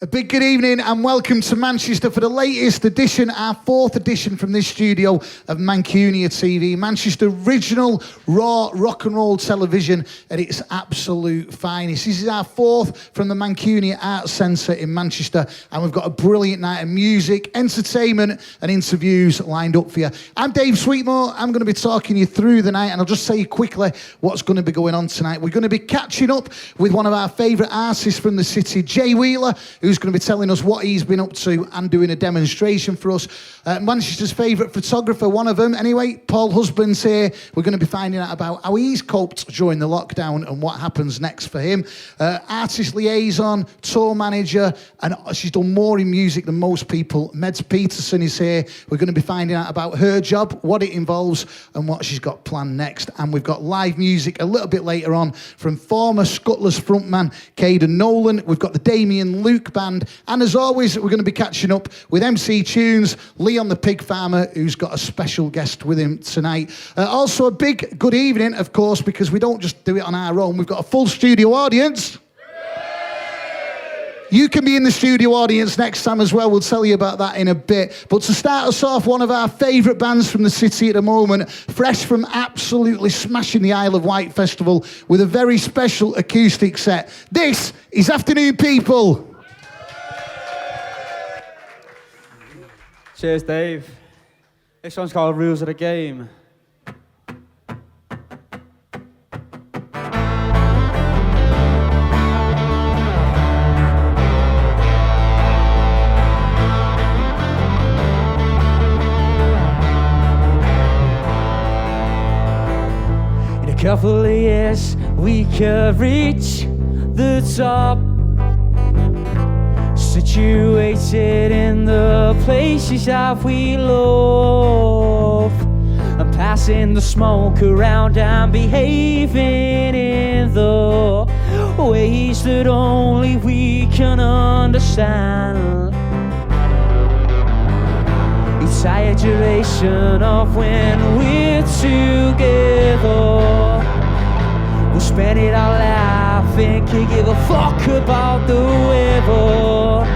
A big good evening and welcome to Manchester for the latest edition, our fourth edition from this studio of MANCUNIAtv, Manchester original raw rock and roll television at its absolute finest. This is our fourth from the Mancunia Arts Centre in Manchester, and we've got a brilliant night of music, entertainment and interviews lined up for you. I'm Dave Sweetmore. I'm going to be talking you through the night, and I'll just say quickly what's going to be going on tonight. We're going to be catching up with one of our favourite artists from the city, Jay Wheeler, who's going to be telling us what he's been up to and doing a demonstration for us. Manchester's favourite photographer, one of them anyway, Paul Husband's here. We're going to be finding out about how he's coped during the lockdown and what happens next for him. Artist liaison, tour manager, and she's done more in music than most people. Meds Peterson is here. We're going to be finding out about her job, what it involves and what she's got planned next. And we've got live music a little bit later on from former Scuttlers frontman Caden Nolan. We've got the Damian Luke band. And as always, we're going to be catching up with MC Tunes, Leon the Pig Farmer, who's got a special guest with him tonight. Also a big good evening, of course, because we don't just do it on our own. We've got a full studio audience. You can be in the studio audience next time as well. We'll tell you about that in a bit. But to start us off, one of our favourite bands from the city at the moment, fresh from absolutely smashing the Isle of Wight Festival with a very special acoustic set. This is Afternoon People. Cheers, Dave. This one's called Rules of the Game. In a couple of years, we could reach the top. Situated in the places that we love, and passing the smoke around and behaving in the ways that only we can understand. It's our duration of when we're together. We'll spend it all laughing, can't give a fuck about the weather.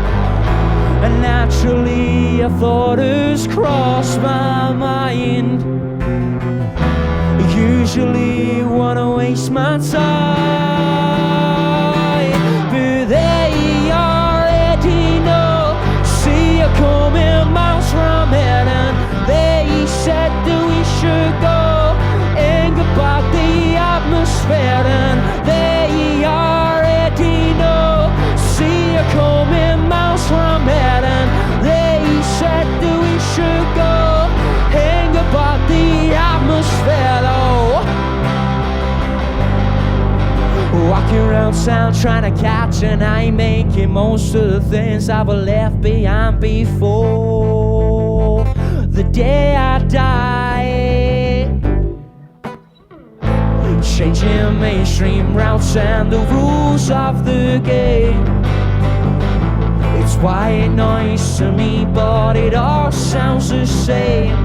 And naturally a thought has crossed my mind. I usually wanna waste my time, but they already know. See you coming miles from heaven. They said that we should go and get back the atmosphere, and they already know. See you coming miles from heaven. They said that we should go hang about the atmosphere. Walking around town trying to catch an eye, making most of the things I were left behind before the day I die. Changing mainstream routes and the rules of the game. It's white noise to me, but it all sounds the same.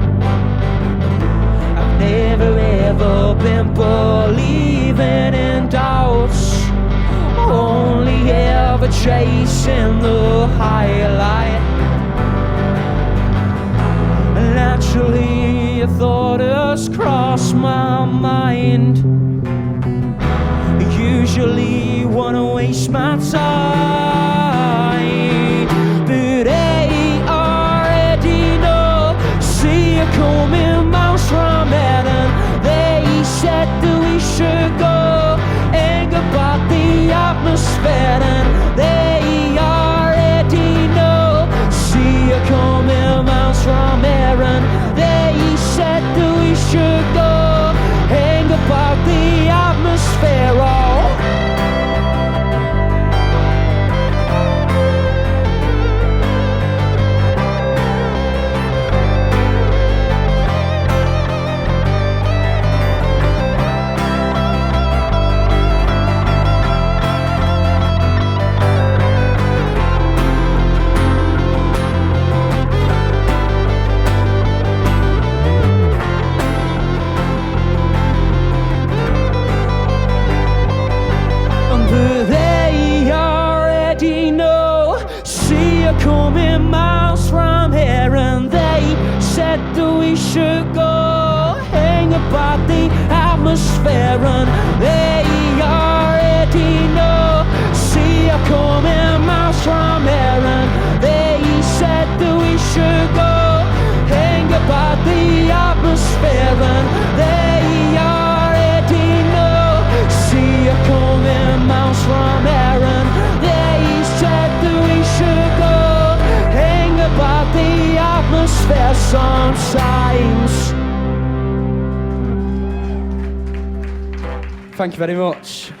I've never ever been believing in doubts, only ever chasing the highlight. Naturally a thought has crossed my mind. I usually wanna waste my time, but they already know. See you coming miles from heaven. They said that we should go and get back the atmosphere, and they already know. See you coming miles from heaven. They said that we should go and get back the atmosphere. Oh. a coming miles from here, and they said that we should go hang about the atmosphere, and they already know. See a coming miles from here, and they said that we should go hang about the atmosphere, and they already know. See a coming miles from here, and they said that we should go hang about the atmosphere sometimes. Thank you very much.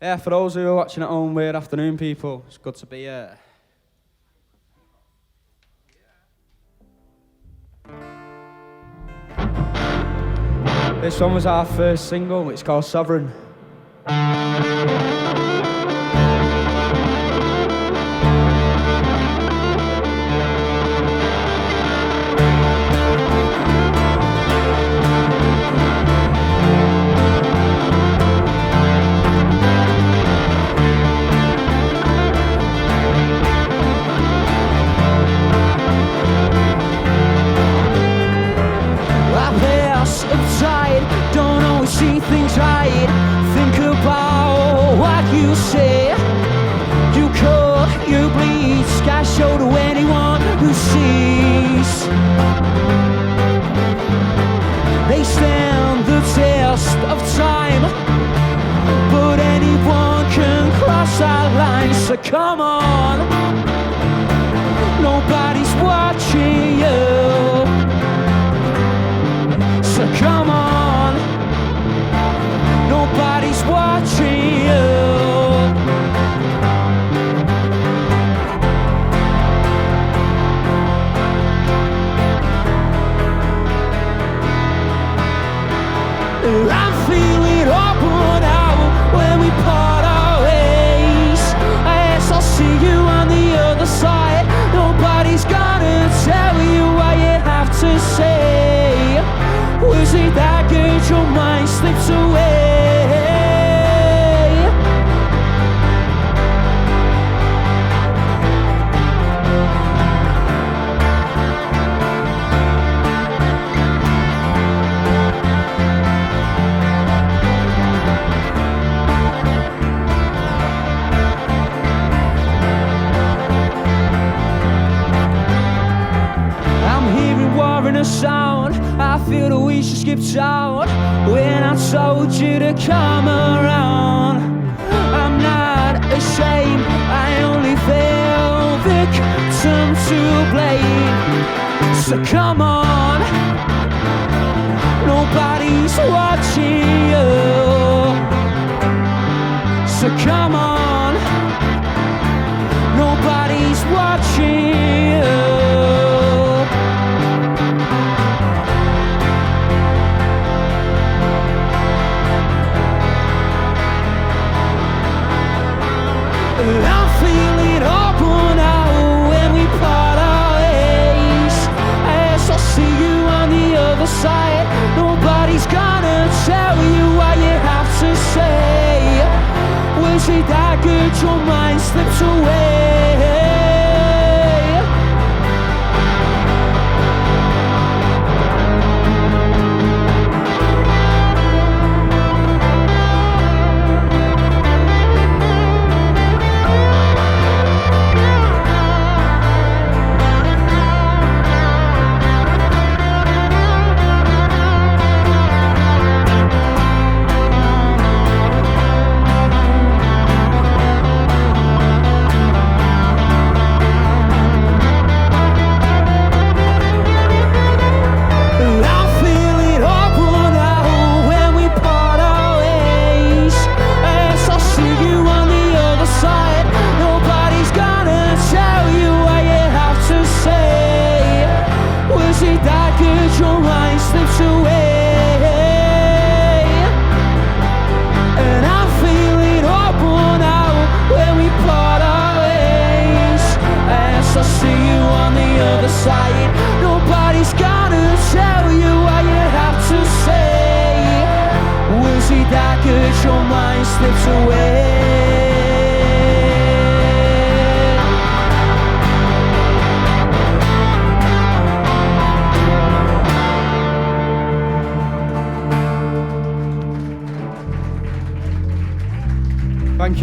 Yeah, for those who are watching at home, weird afternoon, people. It's good to be here. This one was our first single. It's called Sovereign. Don't always see things right. Think about what you say. You cut, you bleed, sky show to anyone who sees. They stand the test of time, but anyone can cross our lines. So come on, nobody's watching you. So come on, nobody's watching you. I'm feeling open out when we part our ways. I guess I'll see you on the other side. Nobody's gonna tell you what you have to say. Was it that good your mind slips away? I'm hearing war in a sound. I feel the wish skipped out when I told you to come around. I'm not ashamed, I only feel victim to blame. So come on, nobody's watching you. So come on, nobody's watching you. I'm feeling open out when we part our ways. I guess I'll see you on the other side. Nobody's gonna tell you what you have to say. Was it that good your mind slips away?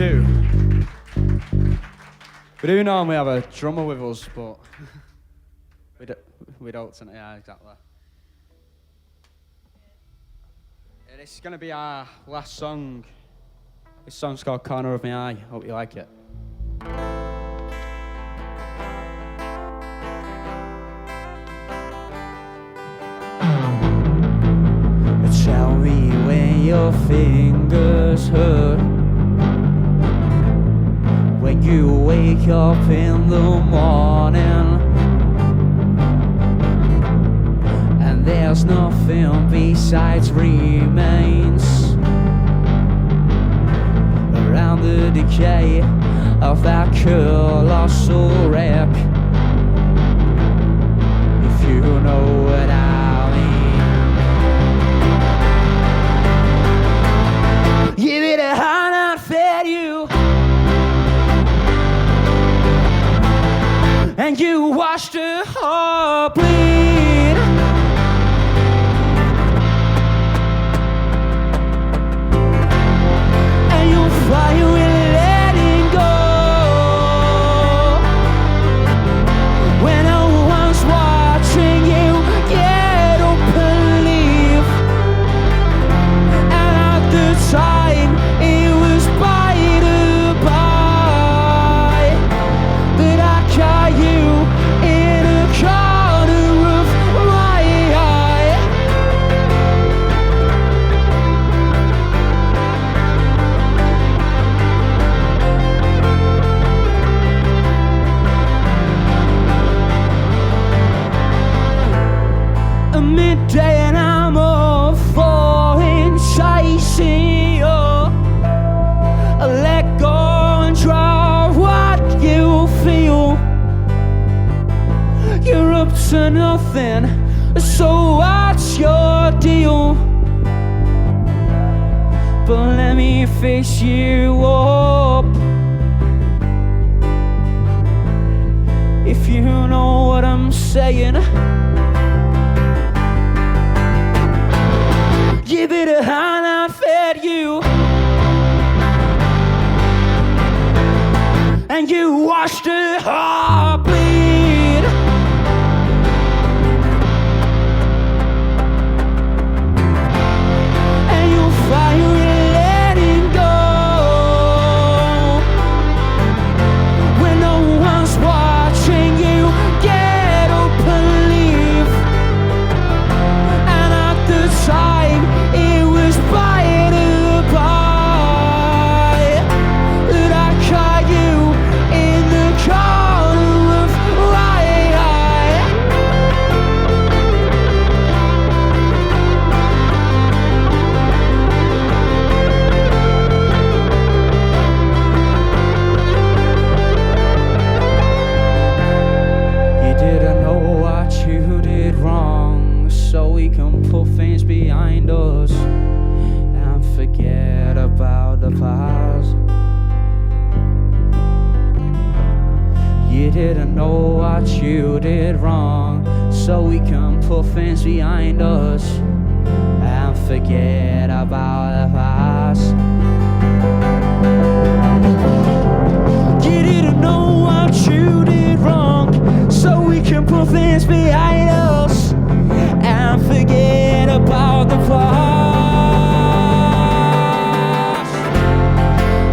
do. We do normally have a drummer with us, but we don't tonight. Yeah, exactly. Yeah, this is going to be our last song. This song's called Corner of My Eye. Hope you like it. Tell me when your fingers hurt, when you wake up in the morning and there's nothing besides remains around the decay of that colossal wreck. If you know what I mean. Give it a hand and fed you, and you watched her heart bleed. And you'll fly with letting go when no one's watching you get up and leave. And at the time it was by the by that I caught you in a corner of my eye. A midday and I'm all falling, chasing you. I let go and draw what you feel. You're up to nothing, so what's your deal? But let me fix you up. If you know what I'm saying. Give it a hand, I fed you, and you watched her heart bleed. And you'll find you're letting go when no one's watching you get up and leave. And at the time it was by the by that I caught you in the corner of my eye. You didn't know what you did wrong, so we can put things behind us and forget about the past. You didn't know what you did wrong, so we can put things behind us and forget about the past. You didn't know what you did wrong, so we can put things behind us and forget about the past.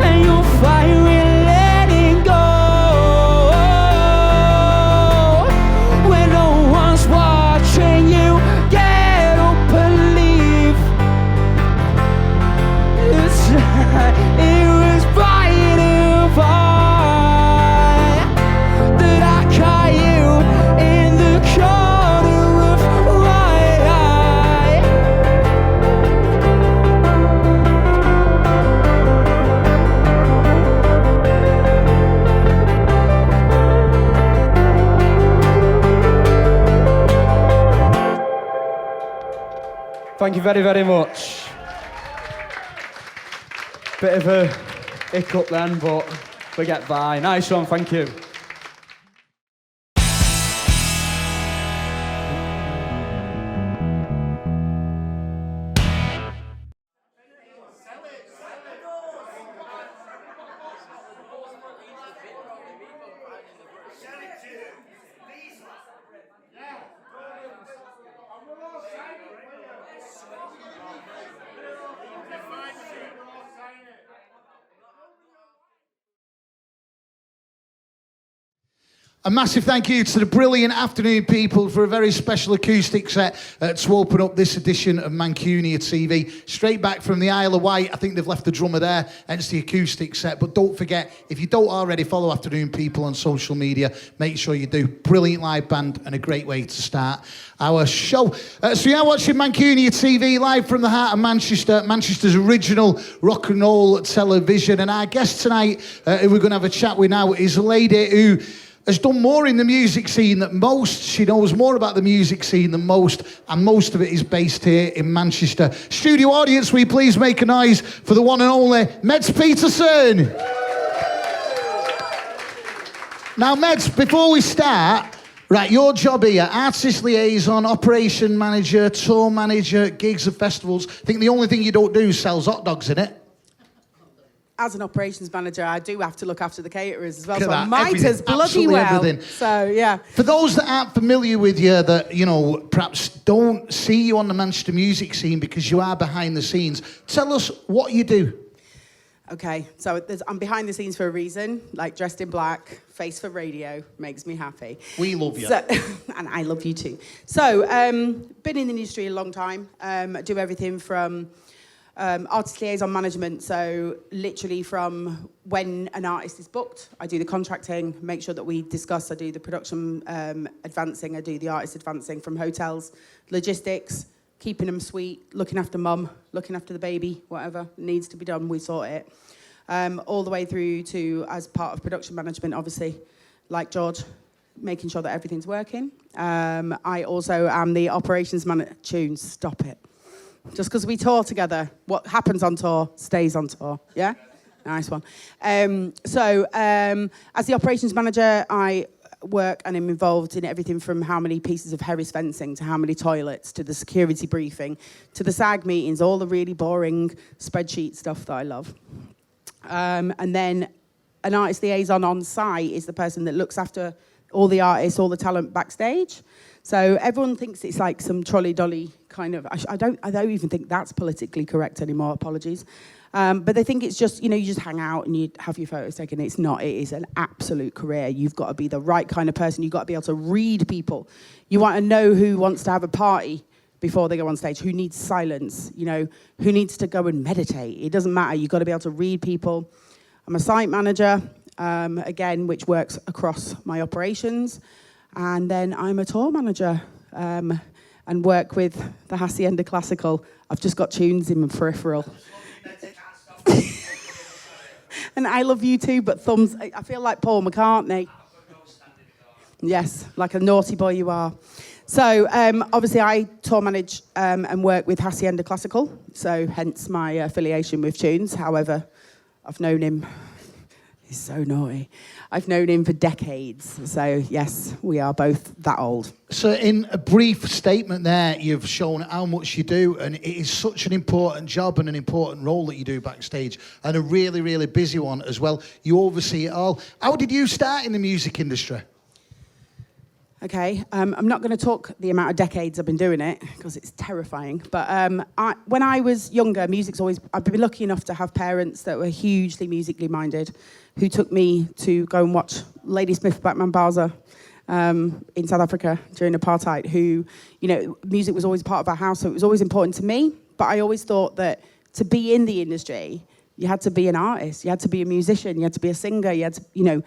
And you'll find we're letting go when no one's watching you get up and leave. It was by the by that I caught you in the corner of my eye. Thank you very, very much. Bit of a hiccup then, but we get by. Nice one, thank you. A massive thank you to the brilliant afternoon people for a very special acoustic set to open up this edition of Mancunia TV. Straight back from the Isle of Wight. I think they've left the drummer there, hence the acoustic set. But don't forget, if you don't already follow Afternoon People on social media, make sure you do. Brilliant live band and a great way to start our show. So you're watching Mancunia TV live from the heart of Manchester, Manchester's original rock and roll television. And our guest tonight, who we're going to have a chat with now, is a lady who has done more in the music scene than most. She knows more about the music scene than most, and most of it is based here in Manchester. Studio audience, will you please make a noise for the one and only Meds Peterson? Now, Meds, before we start, right, your job here, artist liaison, operation manager, tour manager, gigs and festivals. I think the only thing you don't do is sell hot dogs, innit? As an operations manager, I do have to look after the caterers as well, Look so at I that, might everything, as bloody absolutely well. everything. So, yeah. For those that aren't familiar with you, that, you know, perhaps don't see you on the Manchester music scene because you are behind the scenes, tell us what you do. Okay, so I'm behind the scenes for a reason, like dressed in black, face for radio, makes me happy. We love you. So, and I love you too. So, been in the industry a long time, do everything from artist liaison management, so literally from when an artist is booked, I do the contracting, make sure that we discuss, I do the production advancing, I do the artist advancing from hotels, logistics, keeping them sweet, looking after mum, looking after the baby, whatever needs to be done, we sort it. All the way through to, as part of production management, obviously, like George, making sure that everything's working. I also am the operations manager. Tunes, stop it. Just because we tour together, what happens on tour stays on tour, yeah? Nice one. So as the operations manager, I work and am involved in everything from how many pieces of Harris fencing to how many toilets to the security briefing to the SAG meetings, all the really boring spreadsheet stuff that I love. And then an artist liaison on site is the person that looks after all the artists, all the talent backstage. So everyone thinks it's like some trolley dolly kind of. I don't even think that's politically correct anymore. Apologies, but they think it's just, you know, you just hang out and you have your photos taken. It's not. It is an absolute career. You've got to be the right kind of person. You've got to be able to read people. You want to know who wants to have a party before they go on stage. Who needs silence? You know, who needs to go and meditate? It doesn't matter. You've got to be able to read people. I'm a site manager, again, which works across my operations. And then I'm a tour manager and work with the Hacienda Classical. I've just got tunes in my peripheral. And I love you too, but thumbs. I feel like Paul McCartney. Yes, like a naughty boy you are. So obviously I tour manage and work with Hacienda Classical, so hence my affiliation with tunes. However, I've known him. He's so naughty. I've known him for decades. So, yes, we are both that old. So in a brief statement there, you've shown how much you do, and it is such an important job and an important role that you do backstage, and a really, really busy one as well. You oversee it all. How did you start in the music industry? Okay, I'm not going to talk the amount of decades I've been doing it, because it's terrifying. But when I was younger, I've been lucky enough to have parents that were hugely musically minded, who took me to go and watch Ladysmith Black Mambaza in South Africa during apartheid, who, you know, music was always part of our house, so it was always important to me. But I always thought that to be in the industry, you had to be an artist, you had to be a musician, you had to be a singer, you had to, you know.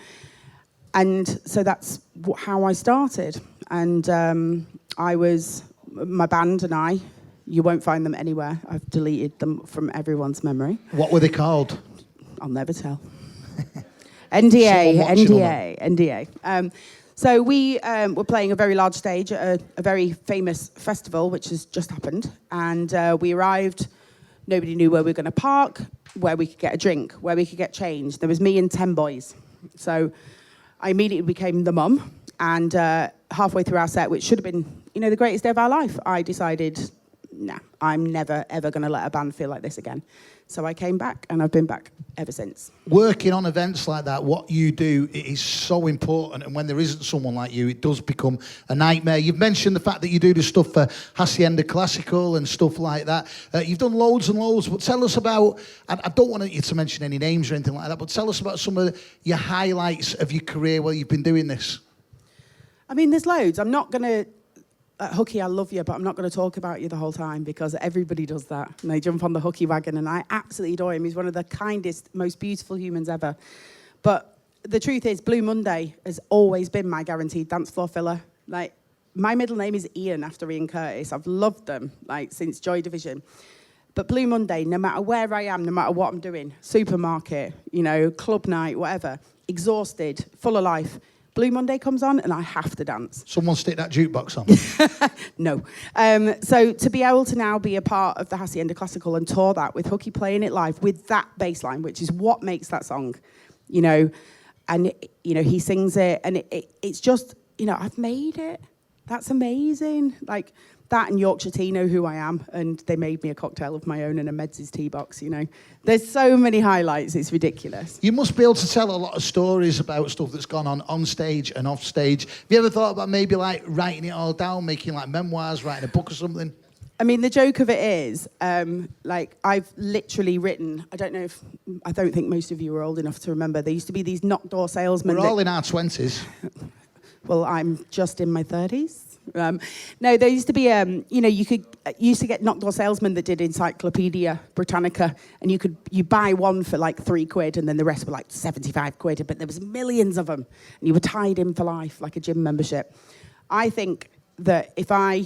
And so that's how I started. And my band and I, you won't find them anywhere. I've deleted them from everyone's memory. What were they called? I'll never tell. NDA. So we were playing a very large stage at a very famous festival, which has just happened. And we arrived, nobody knew where we were going to park, where we could get a drink, where we could get changed. There was me and 10 boys. So I immediately became the mum, and halfway through our set, which should have been, you know, the greatest day of our life, I decided, nah, I'm never, ever going to let a band feel like this again. So I came back, and I've been back ever since. Working on events like that, what you do, it is so important, and when there isn't someone like you, it does become a nightmare. You've mentioned the fact that you do the stuff for Hacienda Classical and stuff like that. You've done loads and loads, but tell us about, I don't want you to mention any names or anything like that, but tell us about some of your highlights of your career while you've been doing this. I mean, there's loads. I'm not going to... Hooky, I love you, but I'm not going to talk about you the whole time because everybody does that. And they jump on the Hooky wagon, and I absolutely adore him. He's one of the kindest, most beautiful humans ever. But the truth is, Blue Monday has always been my guaranteed dance floor filler. Like, my middle name is Ian after Ian Curtis. I've loved them, like, since Joy Division. But Blue Monday, no matter where I am, no matter what I'm doing, supermarket, you know, club night, whatever, exhausted, full of life, Blue Monday comes on and I have to dance. Someone stick that jukebox on. No. So to be able to now be a part of the Hacienda Classical and tour that with Hooky playing it live with that bass line, which is what makes that song, you know, and, you know, he sings it and it's just, you know, I've made it. That's amazing. Like, that and Yorkshire Tea know who I am, and they made me a cocktail of my own in a Meds' tea box, you know. There's so many highlights, it's ridiculous. You must be able to tell a lot of stories about stuff that's gone on stage and off stage. Have you ever thought about maybe, like, writing it all down, making, like, memoirs, writing a book or something? I mean, the joke of it is, like, I've literally written, I don't think most of you are old enough to remember, there used to be these knock door salesmen. We're all in our 20s. Well, I'm just in my 30s. No, there used to be, you know, you used to get knock door salesmen that did Encyclopedia Britannica, and you buy one for like £3, and then the rest were like 75 quid, but there was millions of them, and you were tied in for life, like a gym membership. I think that if I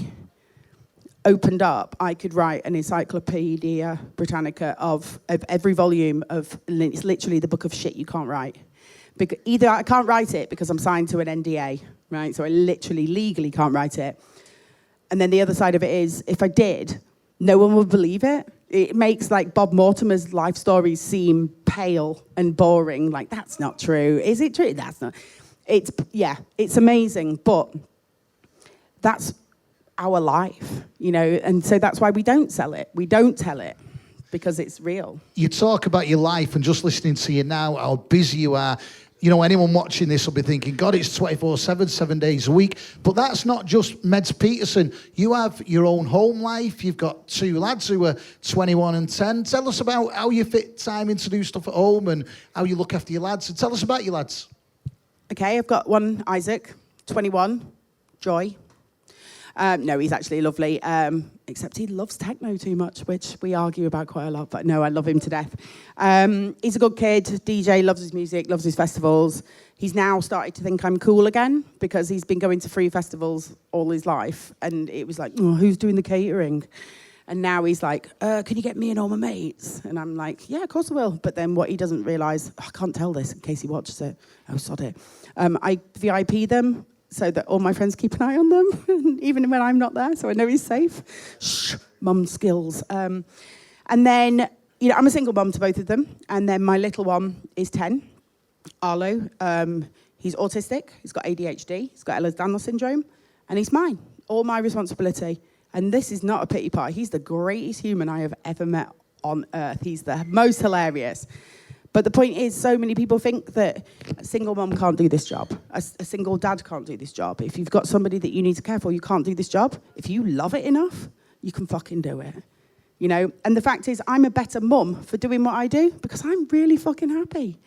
opened up, I could write an Encyclopedia Britannica of every volume of, and it's literally the book of shit you can't write. Either I can't write it because I'm signed to an NDA, right? So I literally, legally can't write it. And then the other side of it is, if I did, no one would believe it. It makes, like, Bob Mortimer's life stories seem pale and boring. Like, that's not true. Is it true? That's not. It's amazing, but that's our life, you know? And so that's why we don't sell it. We don't tell it. Because it's real. You talk about your life, and just listening to you now, how busy you are. You know, anyone watching this will be thinking, God, it's 24/7, 7 days a week. But that's not just Meds Peterson. You have your own home life. You've got 2 lads who are 21 and 10. Tell us about how you fit time in to do stuff at home and how you look after your lads. And tell us about your lads. Okay, I've got one, Isaac, 21, Joy. No, he's actually lovely, except he loves techno too much, which we argue about quite a lot, but no, I love him to death. He's a good kid, DJ, loves his music, loves his festivals. He's now started to think I'm cool again because he's been going to free festivals all his life, and it was like, oh, who's doing the catering? And now he's like, can you get me and all my mates? And I'm like, yeah, of course I will. But then what he doesn't realise, I can't tell this in case he watches it. Oh, sod it. I VIP them, so that all my friends keep an eye on them, even when I'm not there, so I know he's safe. Shh, mum skills. And then, you know, I'm a single mum to both of them. And then my little one is 10, Arlo. He's autistic, he's got ADHD, he's got Ehlers-Danlos syndrome, and he's mine. All my responsibility. And this is not a pity party. He's the greatest human I have ever met on earth. He's the most hilarious. But the point is, so many people think that a single mum can't do this job. A single dad can't do this job. If you've got somebody that you need to care for, you can't do this job. If you love it enough, you can fucking do it. You know? And the fact is, I'm a better mum for doing what I do because I'm really fucking happy.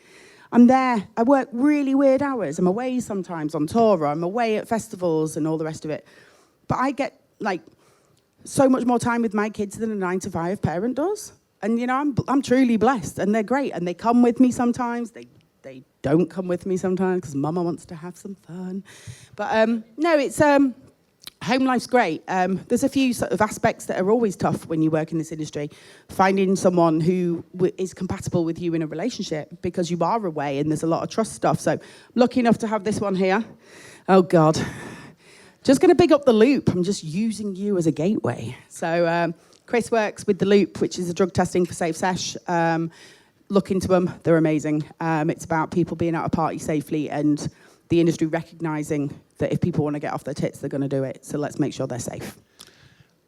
I'm there. I work really weird hours. I'm away sometimes on tour, or I'm away at festivals and all the rest of it. But I get, like, so much more time with my kids than a 9-to-5 parent does. And, you know, I'm truly blessed, and they're great. And they come with me sometimes. They don't come with me sometimes because Mama wants to have some fun. But, no, it's... home life's great. There's a few sort of aspects that are always tough when you work in this industry. Finding someone who is compatible with you in a relationship because you are away and there's a lot of trust stuff. So I'm lucky enough to have this one here. Oh, God. Just going to big up The Loop. I'm just using you as a gateway. So... Chris works with The Loop, which is a drug testing for Safe Sesh. Look into them. They're amazing. It's about people being out of party safely and the industry recognising that if people want to get off their tits, they're going to do it. So let's make sure they're safe.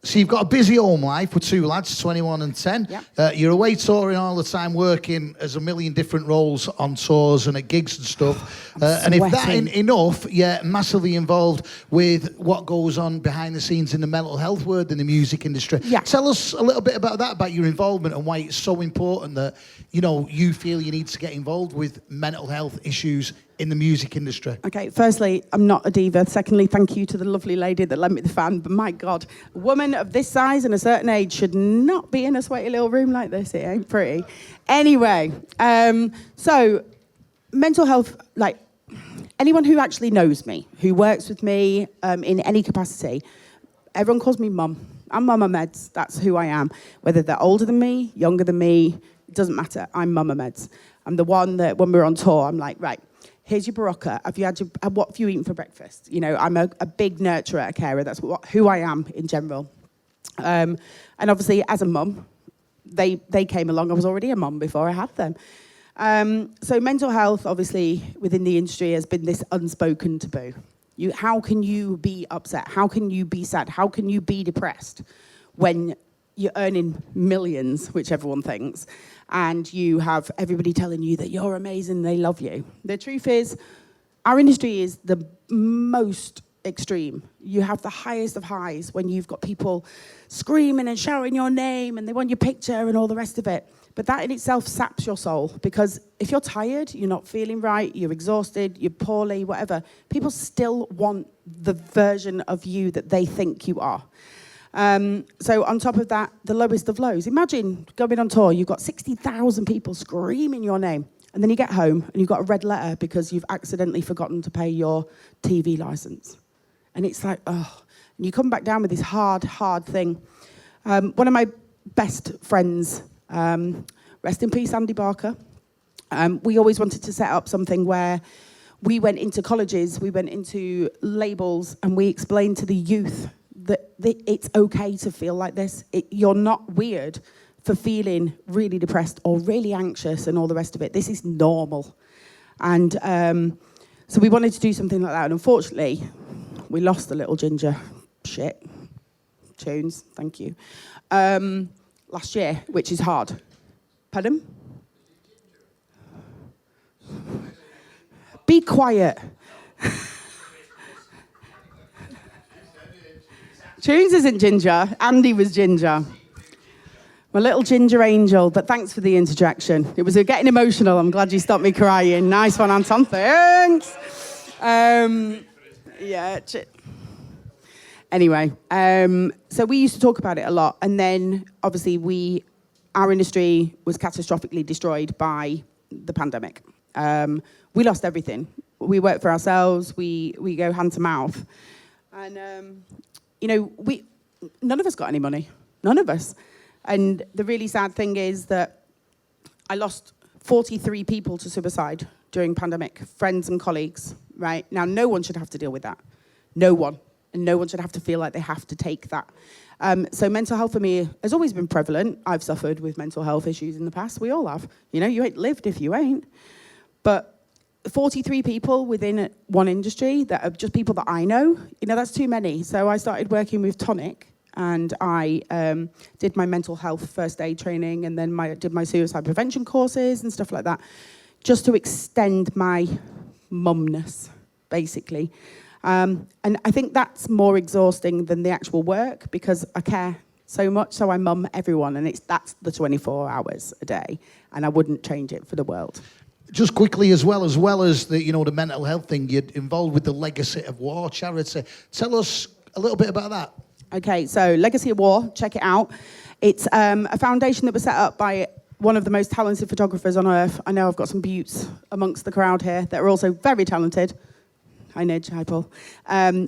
So you've got a busy home life with 2 lads, 21 and 10. Yeah. You're away touring all the time, working as a million different roles on tours and at gigs and stuff. And if that ain't enough, you're massively involved with what goes on behind the scenes in the mental health world in the music industry. Yeah. Tell us a little bit about that, about your involvement and why it's so important that, you know, you feel you need to get involved with mental health issues in the music industry? Okay, firstly, I'm not a diva. Secondly, thank you to the lovely lady that lent me the fan. But my God, a woman of this size and a certain age should not be in a sweaty little room like this. It ain't pretty. Anyway, so mental health, like anyone who actually knows me, who works with me in any capacity, everyone calls me mum. I'm Mama Meds. That's who I am. Whether they're older than me, younger than me, it doesn't matter. I'm Mama Meds. I'm the one that when we're on tour, I'm like, right, here's your Barocca. What have you eaten for breakfast? You know, I'm a big nurturer, a carer. That's who I am in general. And obviously, as a mum, they came along. I was already a mum before I had them. So mental health, obviously, within the industry has been this unspoken taboo. How can you be upset? How can you be sad? How can you be depressed when you're earning millions, which everyone thinks, and you have everybody telling you that you're amazing, they love you? The truth is, our industry is the most extreme. You have the highest of highs when you've got people screaming and shouting your name and they want your picture and all the rest of it. But that in itself saps your soul, because if you're tired, you're not feeling right, you're exhausted, you're poorly, whatever, people still want the version of you that they think you are. So on top of that, the lowest of lows. Imagine going on tour, you've got 60,000 people screaming your name, and then you get home and you've got a red letter because you've accidentally forgotten to pay your TV license. And it's like, oh, and you come back down with this hard thing. One of my best friends, rest in peace, Andy Barker. We always wanted to set up something where we went into colleges, we went into labels, and we explained to the youth that it's okay to feel like this. You're not weird for feeling really depressed or really anxious and all the rest of it. This is normal. And so we wanted to do something like that. And unfortunately, we lost the little ginger tunes, thank you, last year, which is hard. Pardon? Be quiet. Tunes isn't ginger. Andy was ginger. My little ginger angel, but thanks for the interjection. It was getting emotional. I'm glad you stopped me crying. Nice one, Anton. Thanks. Anyway, so we used to talk about it a lot. And then, obviously, our industry was catastrophically destroyed by the pandemic. We lost everything. We work for ourselves. We go hand to mouth. And, none of us got any money. None of us. And the really sad thing is that I lost 43 people to suicide during pandemic, friends and colleagues, right? Now, no one should have to deal with that. No one. And no one should have to feel like they have to take that. So mental health for me has always been prevalent. I've suffered with mental health issues in the past. We all have. You know, you ain't lived if you ain't. But 43 people within one industry that are just people that I know, that's too many. So I started working with Tonic, and I did my mental health first aid training, and then did my suicide prevention courses and stuff like that, just to extend my mumness, basically. And I think that's more exhausting than the actual work, because I care so much, so I mum everyone, and that's the 24 hours a day, and I wouldn't change it for the world. Just quickly, as well as the the mental health thing, you're involved with the Legacy of War charity. Tell us a little bit about that. Okay, so Legacy of War, check it out. It's a foundation that was set up by one of the most talented photographers on earth. I know I've got some beauts amongst the crowd here that are also very talented. Hi, Nidge. Hi, Paul.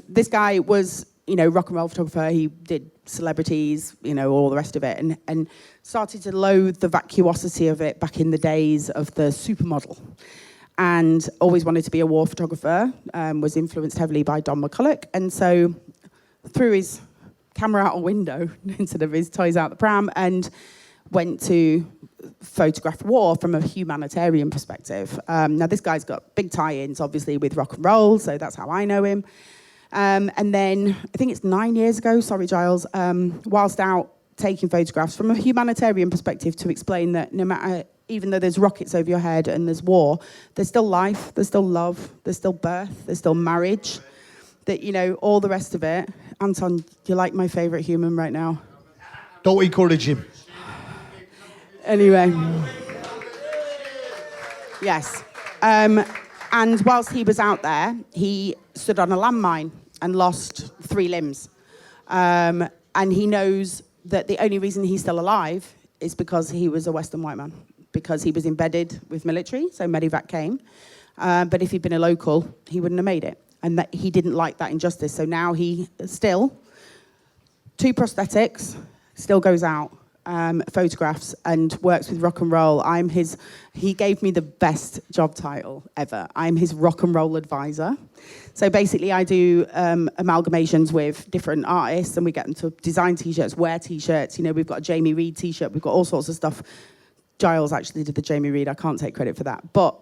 This guy was, rock and roll photographer. He did celebrities, all the rest of it, and started to loathe the vacuosity of it back in the days of the supermodel. And always wanted to be a war photographer, was influenced heavily by Don McCulloch. And so threw his camera out a window instead of his toys out the pram, and went to photograph war from a humanitarian perspective. Now, this guy's got big tie-ins, obviously, with rock and roll, so that's how I know him. And then, I think it's 9 years ago, sorry, Giles, whilst out taking photographs from a humanitarian perspective to explain that no matter, even though there's rockets over your head and there's war, there's still life, there's still love, there's still birth, there's still marriage, that, all the rest of it. Anton, you're like my favourite human right now. Don't encourage him. Anyway. Yes. And And whilst he was out there, he stood on a landmine and lost 3 limbs. And he knows that the only reason he's still alive is because he was a Western white man, because he was embedded with military, so Medivac came. But if he'd been a local, he wouldn't have made it. And that he didn't like that injustice. So now he still, 2 prosthetics, still goes out, photographs, and works with rock and roll. He gave me the best job title ever. I'm his rock and roll advisor. So basically I do amalgamations with different artists, and we get them to design T-shirts, wear T-shirts. You know, we've got a Jamie Reid T-shirt. We've got all sorts of stuff. Giles actually did the Jamie Reid. I can't take credit for that. But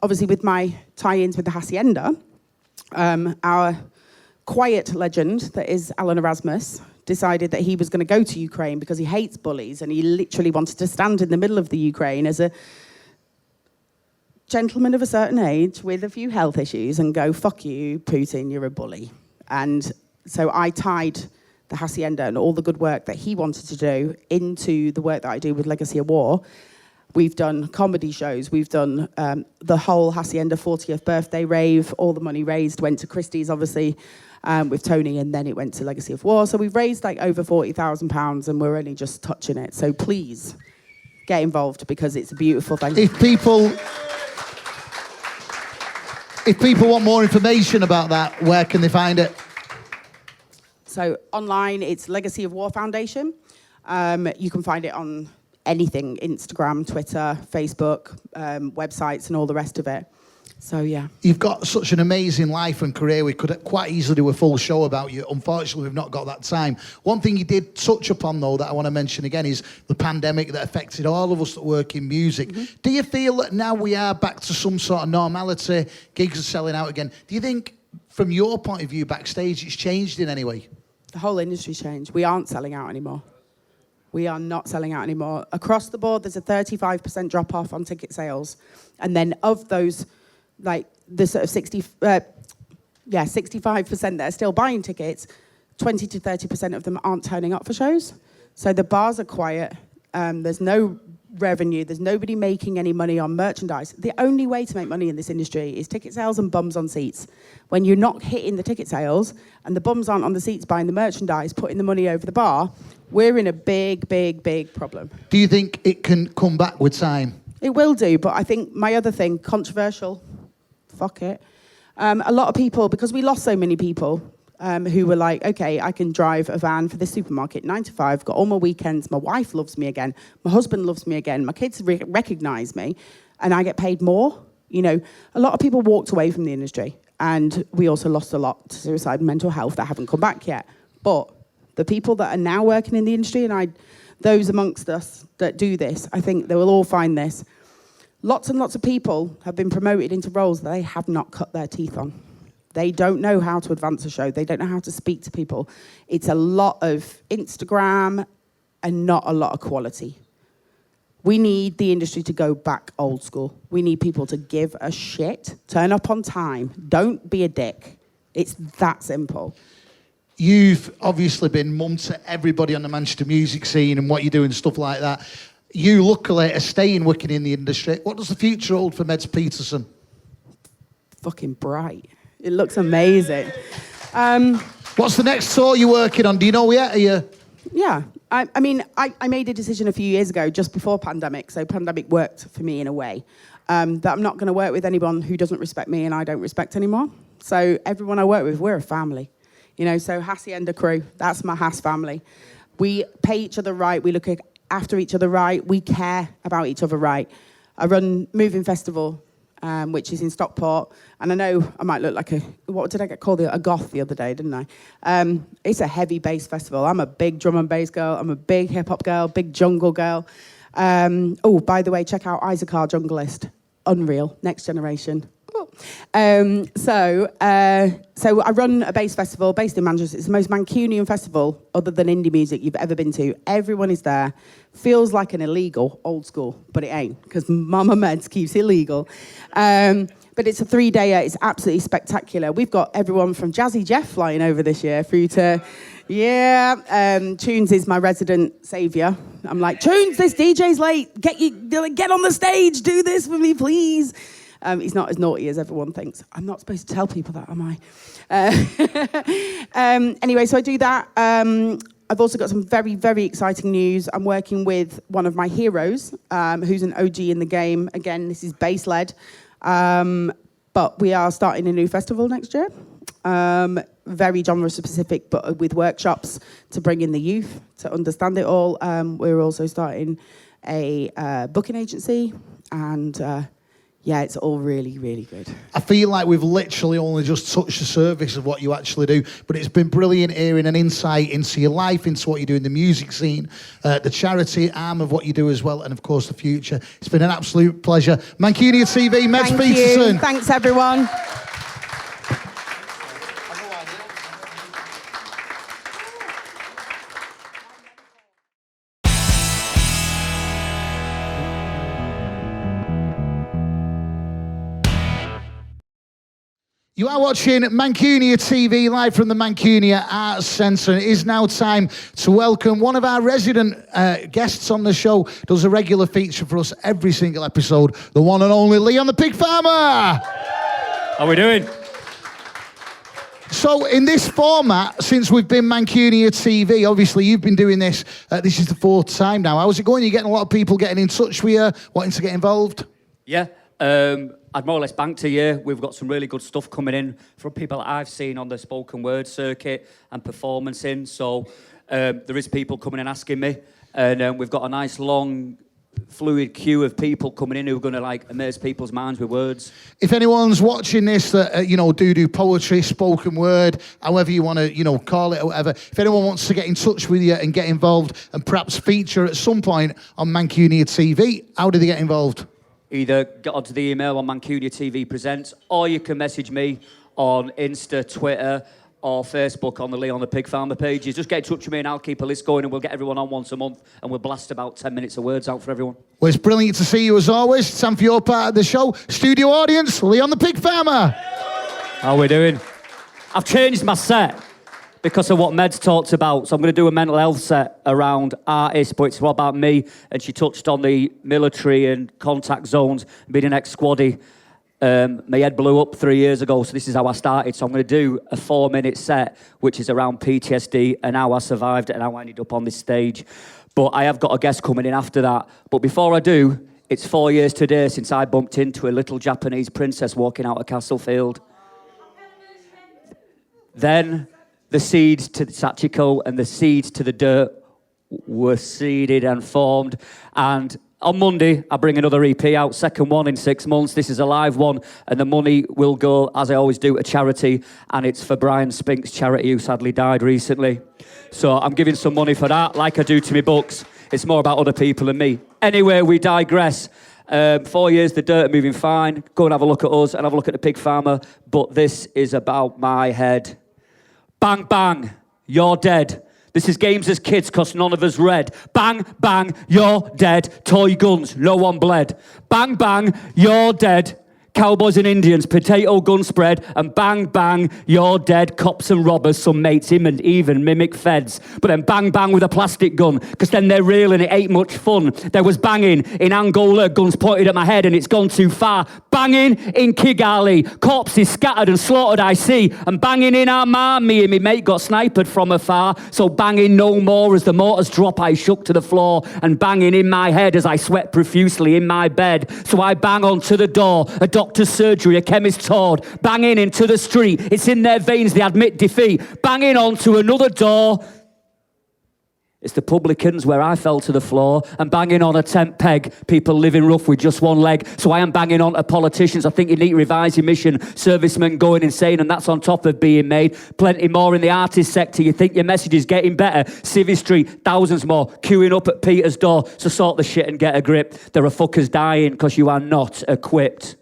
obviously with my tie-ins with the Hacienda, our quiet legend that is Alan Erasmus decided that he was going to go to Ukraine because he hates bullies, and he literally wanted to stand in the middle of the Ukraine as a gentleman of a certain age with a few health issues and go, fuck you, Putin, you're a bully. And so I tied the Hacienda and all the good work that he wanted to do into the work that I do with Legacy of War. We've done comedy shows. We've done the whole Hacienda 40th birthday rave. All the money raised went to Christie's, obviously, with Tony, and then it went to Legacy of War. So we've raised like over £40,000, and we're only just touching it. So please get involved, because it's a beautiful thing. If people want more information about that, where can they find it? So online, it's Legacy of War Foundation. You can find it on anything, Instagram, Twitter, Facebook, websites, and all the rest of it. So, yeah. You've got such an amazing life and career. We could quite easily do a full show about you. Unfortunately, we've not got that time. One thing you did touch upon, though, that I want to mention again is the pandemic that affected all of us that work in music. Mm-hmm. Do you feel that now we are back to some sort of normality, gigs are selling out again? Do you think, from your point of view backstage, it's changed in any way? The whole industry's changed. We aren't selling out anymore. We are not selling out anymore. Across the board, there's a 35% drop-off on ticket sales. And then of those, like, the sort of 65% that are still buying tickets, 20 to 30% of them aren't turning up for shows. So the bars are quiet. There's no revenue. There's nobody making any money on merchandise. The only way to make money in this industry is ticket sales and bums on seats. When you're not hitting the ticket sales and the bums aren't on the seats buying the merchandise, putting the money over the bar, we're in a big, big, big problem. Do you think it can come back with time? It will do, but I think my other thing, controversial, fuck it. A lot of people, because we lost so many people, who were like, okay, I can drive a van for this supermarket 9 to 5, got all my weekends, my wife loves me again, my husband loves me again, my kids recognise me, and I get paid more. You know, a lot of people walked away from the industry, and we also lost a lot to suicide and mental health that haven't come back yet. But the people that are now working in the industry, and those amongst us that do this, I think they will all find this. Lots and lots of people have been promoted into roles that they have not cut their teeth on. They don't know how to advance a show. They don't know how to speak to people. It's a lot of Instagram and not a lot of quality. We need the industry to go back old school. We need people to give a shit, turn up on time, don't be a dick. It's that simple. You've obviously been mum to everybody on the Manchester music scene and what you do and stuff like that. You luckily are staying working in the industry. What does the future hold for Meds Peterson? Fucking bright. It looks amazing. What's the next tour you're working on? Do you know yet? Are you? Yeah. I mean, I made a decision a few years ago, just before pandemic, so pandemic worked for me in a way, that I'm not going to work with anyone who doesn't respect me and I don't respect anymore. So everyone I work with, we're a family. You know, so Hacienda crew, that's my Haas family. We pay each other right, we look after each other right, we care about each other right. I run Moovin Festival, which is in Stockport, and I know I might look like what did I get called? A goth the other day, didn't I? It's a heavy bass festival. I'm a big drum and bass girl, I'm a big hip-hop girl, big jungle girl. Oh, by the way, check out Isaacar Junglist. Unreal, next generation. So I run a bass festival based in Manchester. It's the most Mancunian festival other than indie music you've ever been to. Everyone is there. Feels like an illegal, old school, but it ain't, because Mama Meds keeps it legal. But it's a 3-dayer. It's absolutely spectacular. We've got everyone from Jazzy Jeff flying over this year through to, Tunes is my resident saviour. I'm like, Tunes, this DJ's late. Get on the stage. Do this for me, please. He's not as naughty as everyone thinks. I'm not supposed to tell people that, am I? Anyway, so I do that. I've also got some very, very exciting news. I'm working with one of my heroes, who's an OG in the game. Again, this is bass-led. But we are starting a new festival next year. Very genre-specific, but with workshops to bring in the youth to understand it all. We're also starting a booking agency, and yeah, it's all really, really good. I feel like we've literally only just touched the surface of what you actually do, but it's been brilliant hearing an insight into your life, into what you do in the music scene, the charity arm of what you do as well, and of course the future. It's been an absolute pleasure. Mancunia TV, Meds Peterson. Thanks, everyone. You are watching Mancunia TV live from the Mancunia Arts Centre. It is now time to welcome one of our resident guests on the show. Does a regular feature for us every single episode, the one and only Leon the Pig Farmer. How are we doing? So in this format, since we've been Mancunia TV, obviously you've been doing this, this is the 4th time now. How's it going? You're getting a lot of people getting in touch with you, wanting to get involved? Yeah, I'd more or less banked a year. We've got some really good stuff coming in from people that I've seen on the spoken word circuit and performancing. So there is people coming and asking me, and we've got a nice long fluid queue of people coming in who are going to like amaze people's minds with words. If anyone's watching this that do poetry, spoken word, however you want to call it or whatever, if anyone wants to get in touch with you and get involved and perhaps feature at some point on Mancunia TV, how do they get involved? Either get onto the email on Mancunia TV Presents, or you can message me on Insta, Twitter, or Facebook on the Leon the Pig Farmer pages. Just get in touch with me and I'll keep a list going, and we'll get everyone on once a month, and we'll blast about 10 minutes of words out for everyone. Well, it's brilliant to see you as always. Time for your part of the show. Studio audience, Leon the Pig Farmer. How are we doing? I've changed my set because of what Med's talked about. So I'm going to do a mental health set around artists, but it's all about me. And she touched on the military and contact zones, being an ex-squaddy. My head blew up 3 years ago, so this is how I started. So I'm going to do a 4-minute set, which is around PTSD and how I survived it and how I ended up on this stage. But I have got a guest coming in after that. But before I do, it's 4 years today since I bumped into a little Japanese princess walking out of Castlefield. Then the seeds to the Sachiko and the seeds to the dirt were seeded and formed. And on Monday, I bring another EP out, second one in 6 months. This is a live one, and the money will go, as I always do, to charity, and it's for Brian Spink's charity, who sadly died recently. So I'm giving some money for that, like I do to my books. It's more about other people and me. Anyway, we digress. 4 years, the dirt moving fine. Go and have a look at us and have a look at the pig farmer. But this is about my head. Bang, bang, you're dead. This is games as kids, cause none of us read. Bang, bang, you're dead. Toy guns, no one bled. Bang, bang, you're dead. Cowboys and Indians, potato gun spread, and bang, bang, you're dead. Cops and robbers, some mates him and even mimic feds. But then bang, bang with a plastic gun, because then they're real and it ain't much fun. There was banging in Angola, guns pointed at my head and it's gone too far. Banging in Kigali, corpses scattered and slaughtered I see. And banging in Armagh, me and me mate got sniped from afar. So banging no more as the mortars drop, I shook to the floor. And banging in my head as I sweat profusely in my bed. So I bang onto the door, a doctor's surgery, a chemist's hoard, banging into the street. It's in their veins, they admit defeat. Banging onto another door. It's the publicans where I fell to the floor, and banging on a tent peg, people living rough with just one leg. So I am banging on to politicians. I think you need to revise your mission. Servicemen going insane, and that's on top of being made. Plenty more in the artist sector. You think your message is getting better. Civvy Street, thousands more, queuing up at Peter's door. So sort the shit and get a grip. There are fuckers dying because you are not equipped.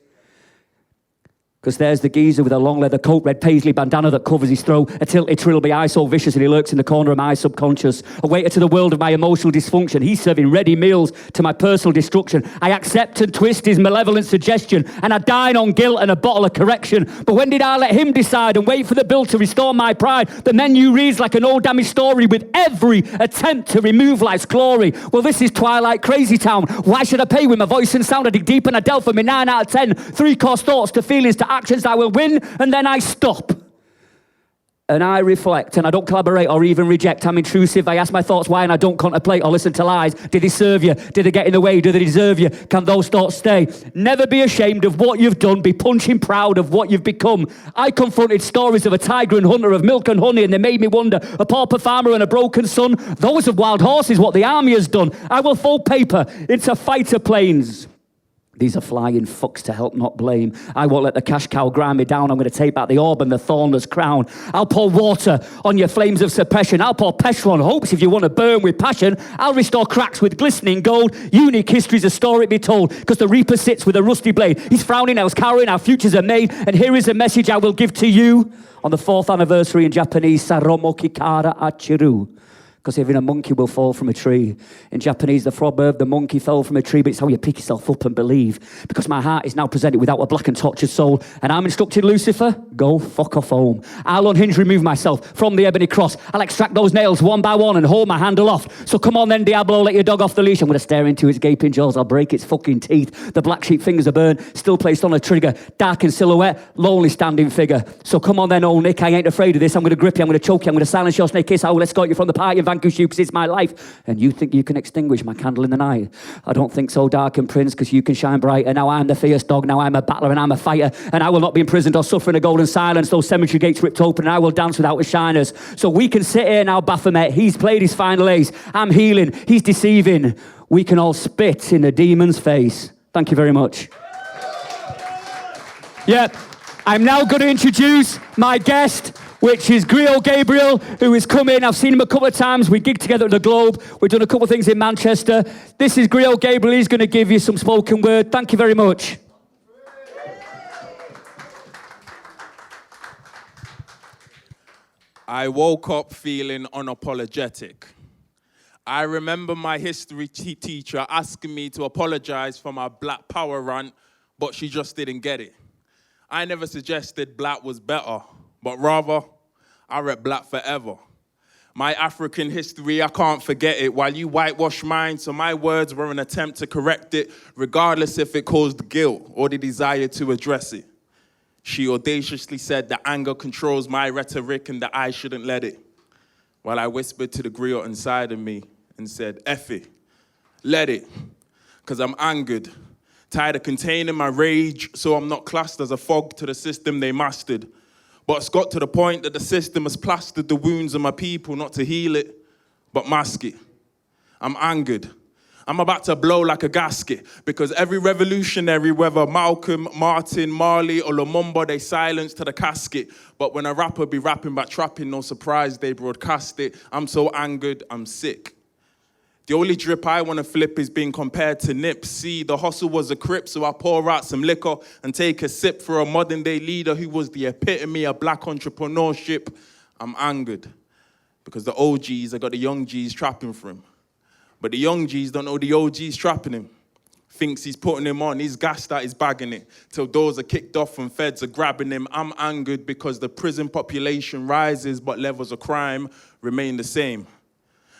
Because there's the geezer with a long leather coat, red paisley bandana that covers his throat, a tilted trilby eye so vicious and he lurks in the corner of my subconscious. A waiter to the world of my emotional dysfunction. He's serving ready meals to my personal destruction. I accept and twist his malevolent suggestion, and I dine on guilt and a bottle of correction. But when did I let him decide and wait for the bill to restore my pride? The menu reads like an old damaged story with every attempt to remove life's glory. Well, this is Twilight Crazy Town. Why should I pay with my voice and sound? I dig deep and I delve for me 9 out of 10. 3-course thoughts to feelings to actions. I will win and then I stop. And I reflect and I don't collaborate or even reject. I'm intrusive. I ask my thoughts why and I don't contemplate or listen to lies. Did they serve you? Did they get in the way? Do they deserve you? Can those thoughts stay? Never be ashamed of what you've done. Be punching proud of what you've become. I confronted stories of a tiger and hunter, of milk and honey, and they made me wonder. A pauper farmer and a broken son. Those of wild horses, what the army has done. I will fold paper into fighter planes. These are flying fucks to help, not blame. I won't let the cash cow grind me down. I'm going to take back the orb and the thornless crown. I'll pour water on your flames of suppression. I'll pour petrol on hopes if you want to burn with passion. I'll restore cracks with glistening gold. Unique history's a story to be told, because the reaper sits with a rusty blade. He's frowning, else cowering, our futures are made. And here is a message I will give to you on the 4th anniversary in Japanese, Saromo Kikara Achiru. Because even a monkey will fall from a tree. In Japanese, the proverb, the monkey fell from a tree, but it's how you pick yourself up and believe. Because my heart is now presented without a black and tortured soul. And I'm instructed, Lucifer, go fuck off home. I'll unhinge, remove myself from the ebony cross. I'll extract those nails one by one and hold my handle off. So come on then, Diablo, let your dog off the leash. I'm going to stare into its gaping jaws. I'll break its fucking teeth. The black sheep fingers are burned, still placed on a trigger. Dark in silhouette, lonely standing figure. So come on then, old Nick, I ain't afraid of this. I'm going to grip you, I'm going to choke you, I'm going to silence your snake kiss. I will escort you from the party and vanquish you because it's my life. And you think you can extinguish my candle in the night? I don't think so, Dark and Prince, because you can shine brighter. Now I'm the fierce dog, now I'm a battler and I'm a fighter. And I will not be imprisoned or suffer in a golden silence. Those cemetery gates ripped open and I will dance without a shiners. So we can sit here now, Baphomet. He's played his final ace. I'm healing, he's deceiving. We can all spit in the demon's face. Thank you very much. Yep, I'm now going to introduce my guest, which is Griot Gabriel, who has come in. I've seen him a couple of times. We gigged together at the Globe. We've done a couple of things in Manchester. This is Griot Gabriel. He's going to give you some spoken word. Thank you very much. I woke up feeling unapologetic. I remember my history teacher asking me to apologize for my Black Power rant, but she just didn't get it. I never suggested black was better, but rather, I rep black forever. My African history, I can't forget it, while you whitewash mine, so my words were an attempt to correct it, regardless if it caused guilt or the desire to address it. She audaciously said that anger controls my rhetoric and that I shouldn't let it, while I whispered to the griot inside of me and said, F it, let it, because I'm angered, tired of containing my rage, so I'm not classed as a fog to the system they mastered. But it's got to the point that the system has plastered the wounds of my people, not to heal it, but mask it. I'm angered. I'm about to blow like a gasket, because every revolutionary, whether Malcolm, Martin, Marley, or Lumumba, they silence to the casket. But when a rapper be rapping about trapping, no surprise, they broadcast it. I'm so angered, I'm sick. The only drip I want to flip is being compared to Nip. See, the hustle was a crip, so I pour out some liquor and take a sip for a modern-day leader who was the epitome of black entrepreneurship. I'm angered because the OGs, I got the young G's trapping for him. But the young G's don't know the OG's trapping him. Thinks he's putting him on, he's gassed out, he's bagging it. Till doors are kicked off and feds are grabbing him. I'm angered because the prison population rises, but levels of crime remain the same.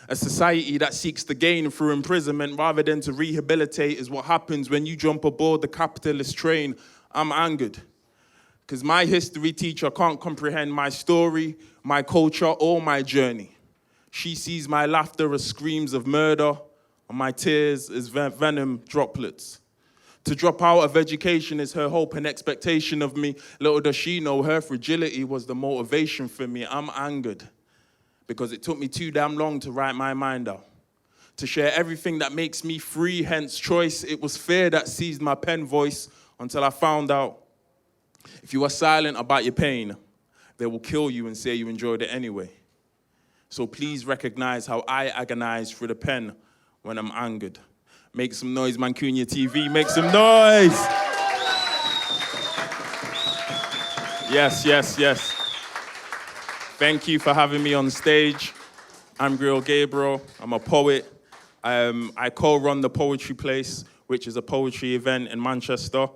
A society that seeks to gain through imprisonment rather than to rehabilitate is what happens when you jump aboard the capitalist train. I'm angered because my history teacher can't comprehend my story, my culture, or my journey. She sees my laughter as screams of murder and my tears as venom droplets. To drop out of education is her hope and expectation of me. Little does she know her fragility was the motivation for me. I'm angered because it took me too damn long to write my mind out, to share everything that makes me free, hence choice. It was fear that seized my pen voice until I found out if you are silent about your pain, they will kill you and say you enjoyed it anyway. So please recognize how I agonize through the pen when I'm angered. Make some noise, MANCUNIAtv, make some noise! Yes, yes, yes. Thank you for having me on stage. I'm Grill Gabriel. I'm a poet. I co-run the Poetry Place, which is a poetry event in Manchester.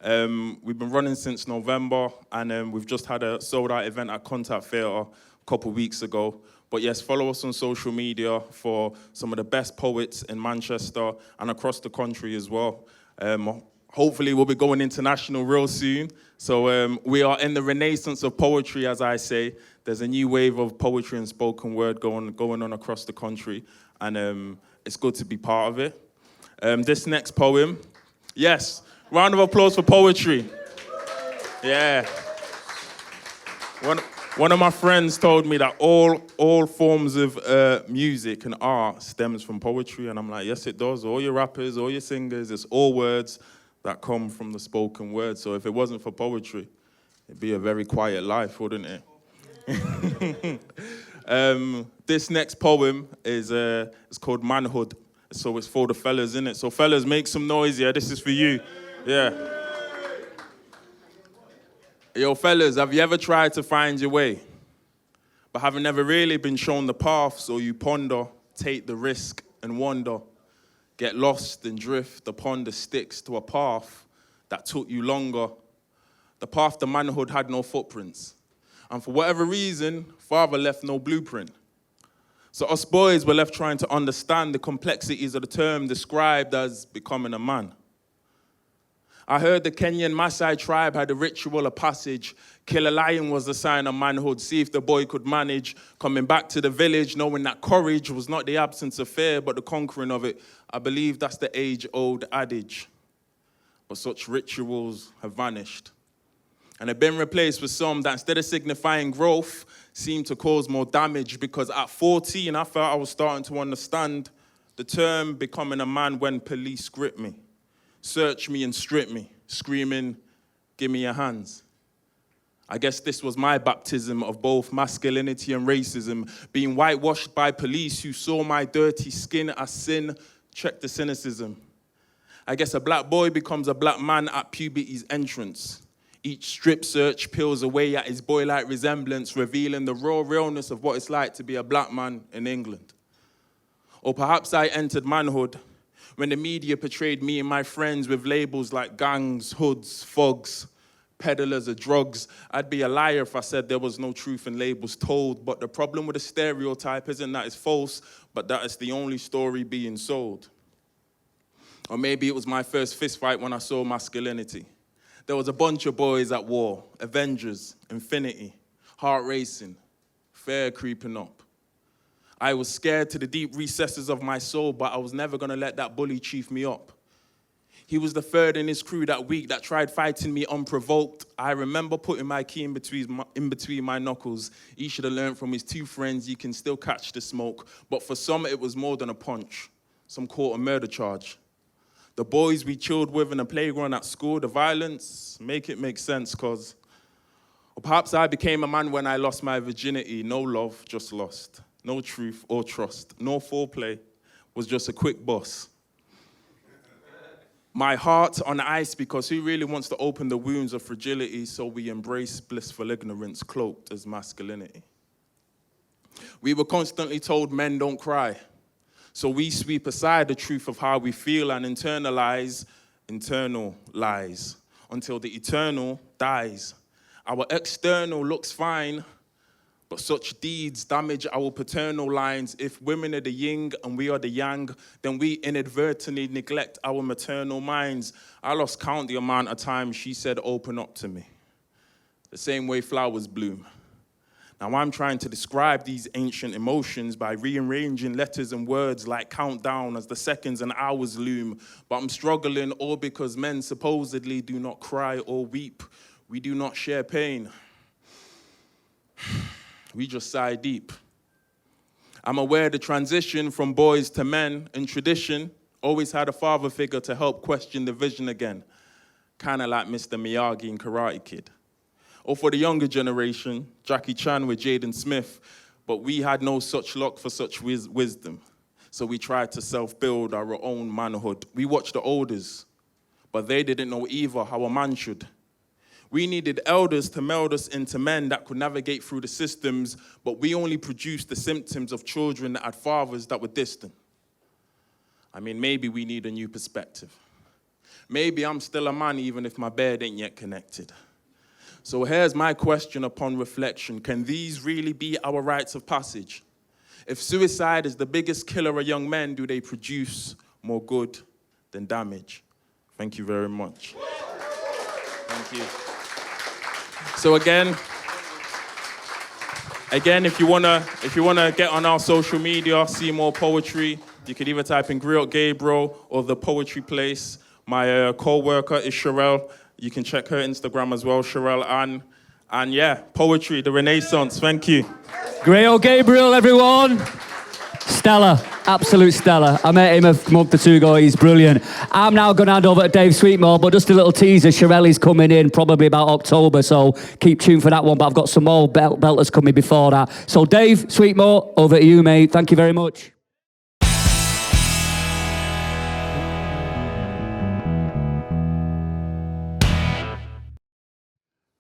We've been running since November, and we've just had a sold-out event at Contact Theatre a couple weeks ago. But yes, follow us on social media for some of the best poets in Manchester and across the country as well. Hopefully we'll be going international real soon. So we are in the renaissance of poetry, as I say. There's a new wave of poetry and spoken word going on across the country, and it's good to be part of it. This next poem, yes, round of applause for poetry. Yeah. One of my friends told me that all forms of music and art stems from poetry, and I'm like, yes, it does. All your rappers, all your singers, it's all words that come from the spoken word. So if it wasn't for poetry, it'd be a very quiet life, wouldn't it? This next poem is it's called Manhood. So it's for the fellas, innit? So fellas, make some noise, yeah? This is for you. Yeah. Yo, fellas, have you ever tried to find your way, but haven't never really been shown the path, so you ponder, take the risk and wonder, get lost and drift upon the sticks to a path that took you longer. The path to manhood had no footprints. And for whatever reason, father left no blueprint. So us boys were left trying to understand the complexities of the term described as becoming a man. I heard the Kenyan Maasai tribe had a ritual of passage. Kill a lion was the sign of manhood. See if the boy could manage. Coming back to the village, knowing that courage was not the absence of fear, but the conquering of it. I believe that's the age-old adage. But such rituals have vanished. And have been replaced with some that instead of signifying growth, seem to cause more damage, because at 14, I felt I was starting to understand the term becoming a man when police grip me, search me and strip me, screaming, give me your hands. I guess this was my baptism of both masculinity and racism, being whitewashed by police who saw my dirty skin as sin. Check the cynicism. I guess a black boy becomes a black man at puberty's entrance. Each strip search peels away at his boy-like resemblance, revealing the raw realness of what it's like to be a black man in England. Or perhaps I entered manhood when the media portrayed me and my friends with labels like gangs, hoods, thugs, peddlers of drugs. I'd be a liar if I said there was no truth in labels told, but the problem with a stereotype isn't that it's false, but that it's the only story being sold. Or maybe it was my first fist fight when I saw masculinity. There was a bunch of boys at war, Avengers, Infinity, heart racing, fear creeping up. I was scared to the deep recesses of my soul, but I was never gonna let that bully chief me up. He was the third in his crew that week that tried fighting me unprovoked. I remember putting my key in between my knuckles. He should have learned from his two friends, you can still catch the smoke. But for some, it was more than a punch. Some caught a murder charge. The boys we chilled with in the playground at school, the violence, make it make sense, cause, or perhaps I became a man when I lost my virginity. No love, just lost. No truth or trust. No foreplay, was just a quick bust. My heart on ice, because who really wants to open the wounds of fragility, so we embrace blissful ignorance cloaked as masculinity. We were constantly told men don't cry. So we sweep aside the truth of how we feel and internalize internal lies until the eternal dies. Our external looks fine, but such deeds damage our paternal lines. If women are the yin and we are the yang, then we inadvertently neglect our maternal minds. I lost count the amount of times she said, open up to me. The same way flowers bloom. Now I'm trying to describe these ancient emotions by rearranging letters and words like countdown as the seconds and hours loom. But I'm struggling all because men supposedly do not cry or weep. We do not share pain. We just sigh deep. I'm aware the transition from boys to men in tradition always had a father figure to help question the vision again. Kind of like Mr. Miyagi in Karate Kid. Or for the younger generation, Jackie Chan with Jaden Smith, but we had no such luck for such wisdom. So we tried to self-build our own manhood. We watched the elders, but they didn't know either how a man should. We needed elders to meld us into men that could navigate through the systems, but we only produced the symptoms of children that had fathers that were distant. I mean, maybe we need a new perspective. Maybe I'm still a man even if my bed ain't yet connected. So here's my question upon reflection. Can these really be our rites of passage? If suicide is the biggest killer of young men, do they produce more good than damage? Thank you very much. Thank you. So again, if you wanna get on our social media, see more poetry, you could either type in Griot Gabriel or The Poetry Place. My co-worker is Sherelle. You can check her Instagram as well, Sherelle Ann. And yeah, poetry, the Renaissance. Thank you. Griot Gabriel, everyone. Stellar, absolute stellar. I met him a month or two ago, he's brilliant. I'm now going to hand over to Dave Sweetmore, but just a little teaser, Shirelli's coming in probably about October, so keep tuned for that one, but I've got some more belters coming before that. So Dave Sweetmore, over to you, mate. Thank you very much.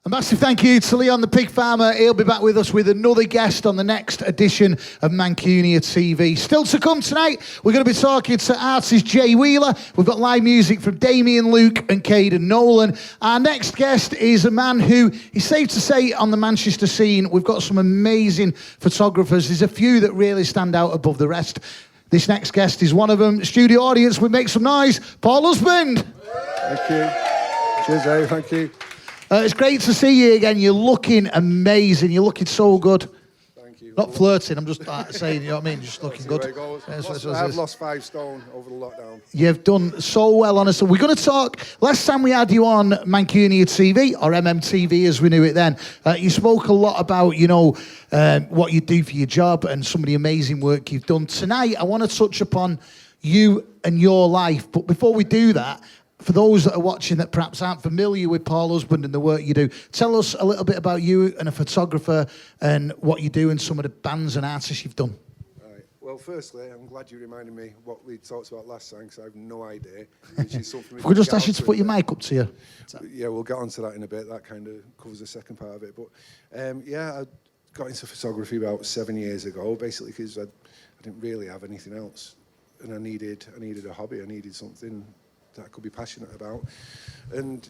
A massive thank you to Leon the Pig Farmer. He'll be back with us with another guest on the next edition of Mancunia TV. Still to come tonight, we're going to be talking to artist Jay Wheeler. We've got live music from Damian Luke and Caden Nolan. Our next guest is a man who is safe to say on the Manchester scene, we've got some amazing photographers. There's a few that really stand out above the rest. This next guest is one of them. Studio audience, we make some noise. Paul Husband. Thank you. Cheers, Dave. Thank you. It's great to see you again. You're looking amazing. You're looking so good. Thank you. Not flirting, I'm just saying, you know what I mean? Just looking good. I've lost 5 stone over the lockdown. You've done so well, honestly. We're going to talk, last time we had you on Mancunia TV, or MMTV as we knew it then, you spoke a lot about, you know, what you do for your job and some of the amazing work you've done. Tonight, I want to touch upon you and your life. But before we do that, for those that are watching that perhaps aren't familiar with Paul Husband and the work you do, tell us a little bit about you and a photographer and what you do and some of the bands and artists you've done. Right. Well, firstly, I'm glad you reminded me what we talked about last time, because I have no idea. Which is something If we could just ask you to put your mic up to you. Yeah, we'll get onto that in a bit. That kind of covers the second part of it. But yeah, I got into photography about 7 years ago, basically because I didn't really have anything else, and I needed a hobby. I needed something that I could be passionate about, and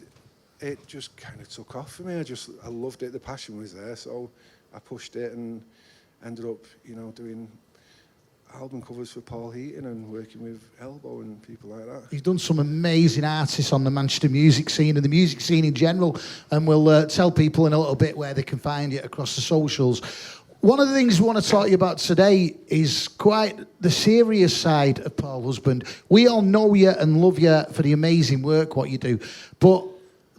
it just kind of took off for me. I loved it. The passion was there, so I pushed it and ended up, you know, doing album covers for Paul Heaton and working with Elbow and people like that. You've done some amazing artists on the Manchester music scene and the music scene in general, and we'll tell people in a little bit where they can find you across the socials. One of the things we want to talk to you about today is quite the serious side of Paul Husband. We all know you and love you for the amazing work, what you do. But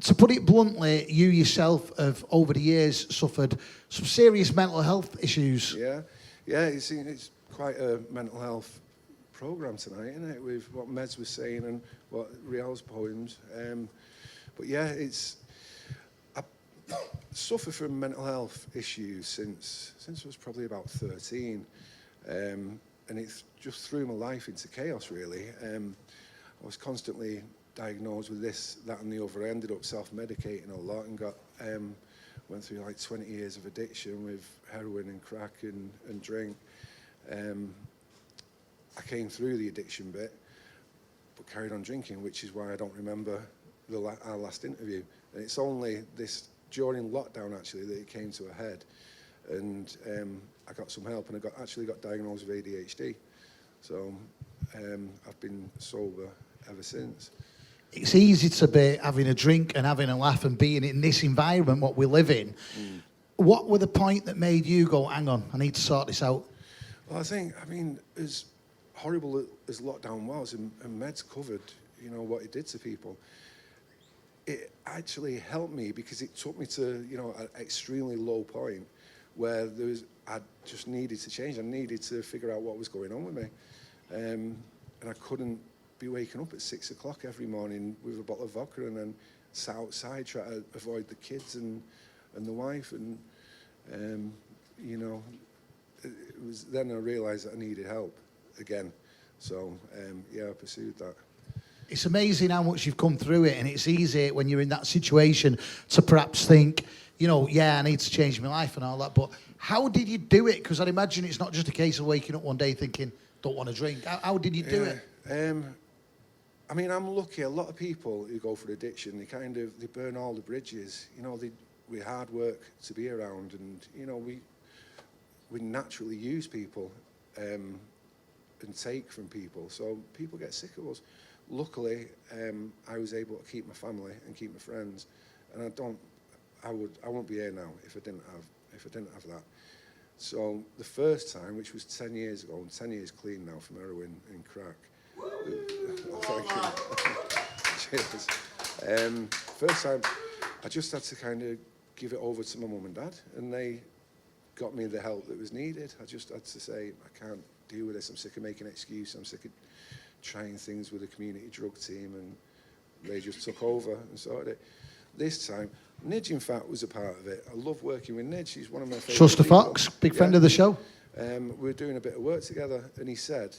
to put it bluntly, you yourself have, over the years, suffered some serious mental health issues. Yeah, it's quite a mental health programme tonight, isn't it, with what Meds was saying and what Rial's poems. But yeah, I suffer from mental health issues since I was probably about 13, and it just threw my life into chaos, really. I was constantly diagnosed with this, that and the other. I ended up self-medicating a lot and went through like 20 years of addiction with heroin and crack and drink. I came through the addiction bit, but carried on drinking, which is why I don't remember our last interview. And it's only during lockdown, actually, that it came to a head. And I got some help, and I actually got diagnosed with ADHD. So I've been sober ever since. It's easy to be having a drink and having a laugh and being in this environment, what we live in. What were the point that made you go, hang on, I need to sort this out? Well, I mean, as horrible as lockdown was, and Meds covered, you know, what it did to people, it actually helped me because it took me to, you know, an extremely low point where I just needed to change. I needed to figure out what was going on with me. And I couldn't be waking up at 6 o'clock every morning with a bottle of vodka and then sat outside trying to avoid the kids and the wife. And, you know, it was then I realised that I needed help again. So, yeah, I pursued that. It's amazing how much you've come through it, and it's easy when you're in that situation to perhaps think, you know, yeah, I need to change my life and all that, but how did you do it? Because I'd imagine it's not just a case of waking up one day thinking, don't want to drink. How did you do it? I mean, I'm lucky. A lot of people who go for addiction, they burn all the bridges. You know, we hard work to be around, and you know, we naturally use people and take from people. So people get sick of us. Luckily, I was able to keep my family and keep my friends, and I won't be here now if I didn't have that. So the first time, which was 10 years ago, and 10 years clean now from heroin and crack. Thank you. Cheers. First time, I just had to kind of give it over to my mum and dad, and they got me the help that was needed. I just had to say, I can't deal with this. I'm sick of making excuses. I'm sick of trying things with the community drug team, and they just took over and sorted it. This time, Nidge, in fact, was a part of it. I love working with Nidge. She's one of my favourite Shuster people. Fox, big friend of the show. We were doing a bit of work together, and he said,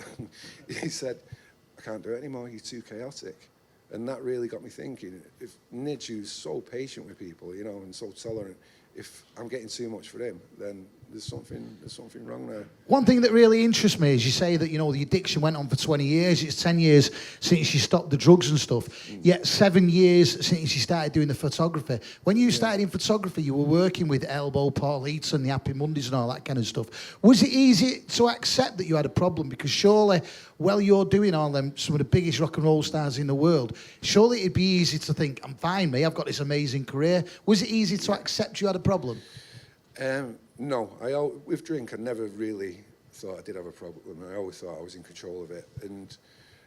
I can't do it anymore, you're too chaotic. And that really got me thinking, if Nidge, who's so patient with people, you know, and so tolerant, if I'm getting too much for him, then there's something wrong there. One thing that really interests me is you say that, you know, the addiction went on for 20 years. It's 10 years since you stopped the drugs and stuff. Yet 7 years since you started doing the photography. When you started in photography, you were working with Elbow, Paul Eaton, the Happy Mondays and all that kind of stuff. Was it easy to accept that you had a problem? Because surely, while you're doing all them, some of the biggest rock and roll stars in the world, surely it'd be easy to think, I'm fine, mate, I've got this amazing career. Was it easy to accept you had a problem? No, with drink, I never really thought I did have a problem. I always thought I was in control of it. And,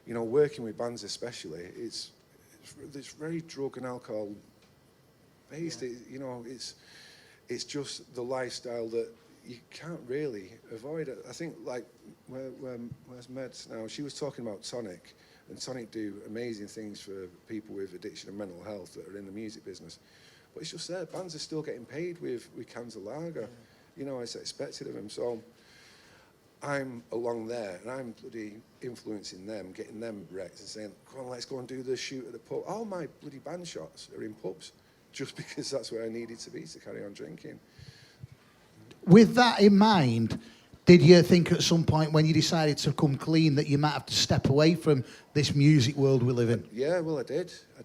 you know, working with bands especially, it's very drug and alcohol based. Yeah. You know, it's just the lifestyle that you can't really avoid it. I think, like, where's Meds now? She was talking about Tonic, and Tonic do amazing things for people with addiction and mental health that are in the music business. But it's just there, bands are still getting paid with cans of lager. Yeah. You know, it's expected of them. So I'm along there, and I'm bloody influencing them, getting them wrecked and saying, come on, let's go and do the shoot at the pub. All my bloody band shots are in pubs, just because that's where I needed to be to carry on drinking. With that in mind, did you think at some point when you decided to come clean that you might have to step away from this music world we live in? Yeah, well, I did. I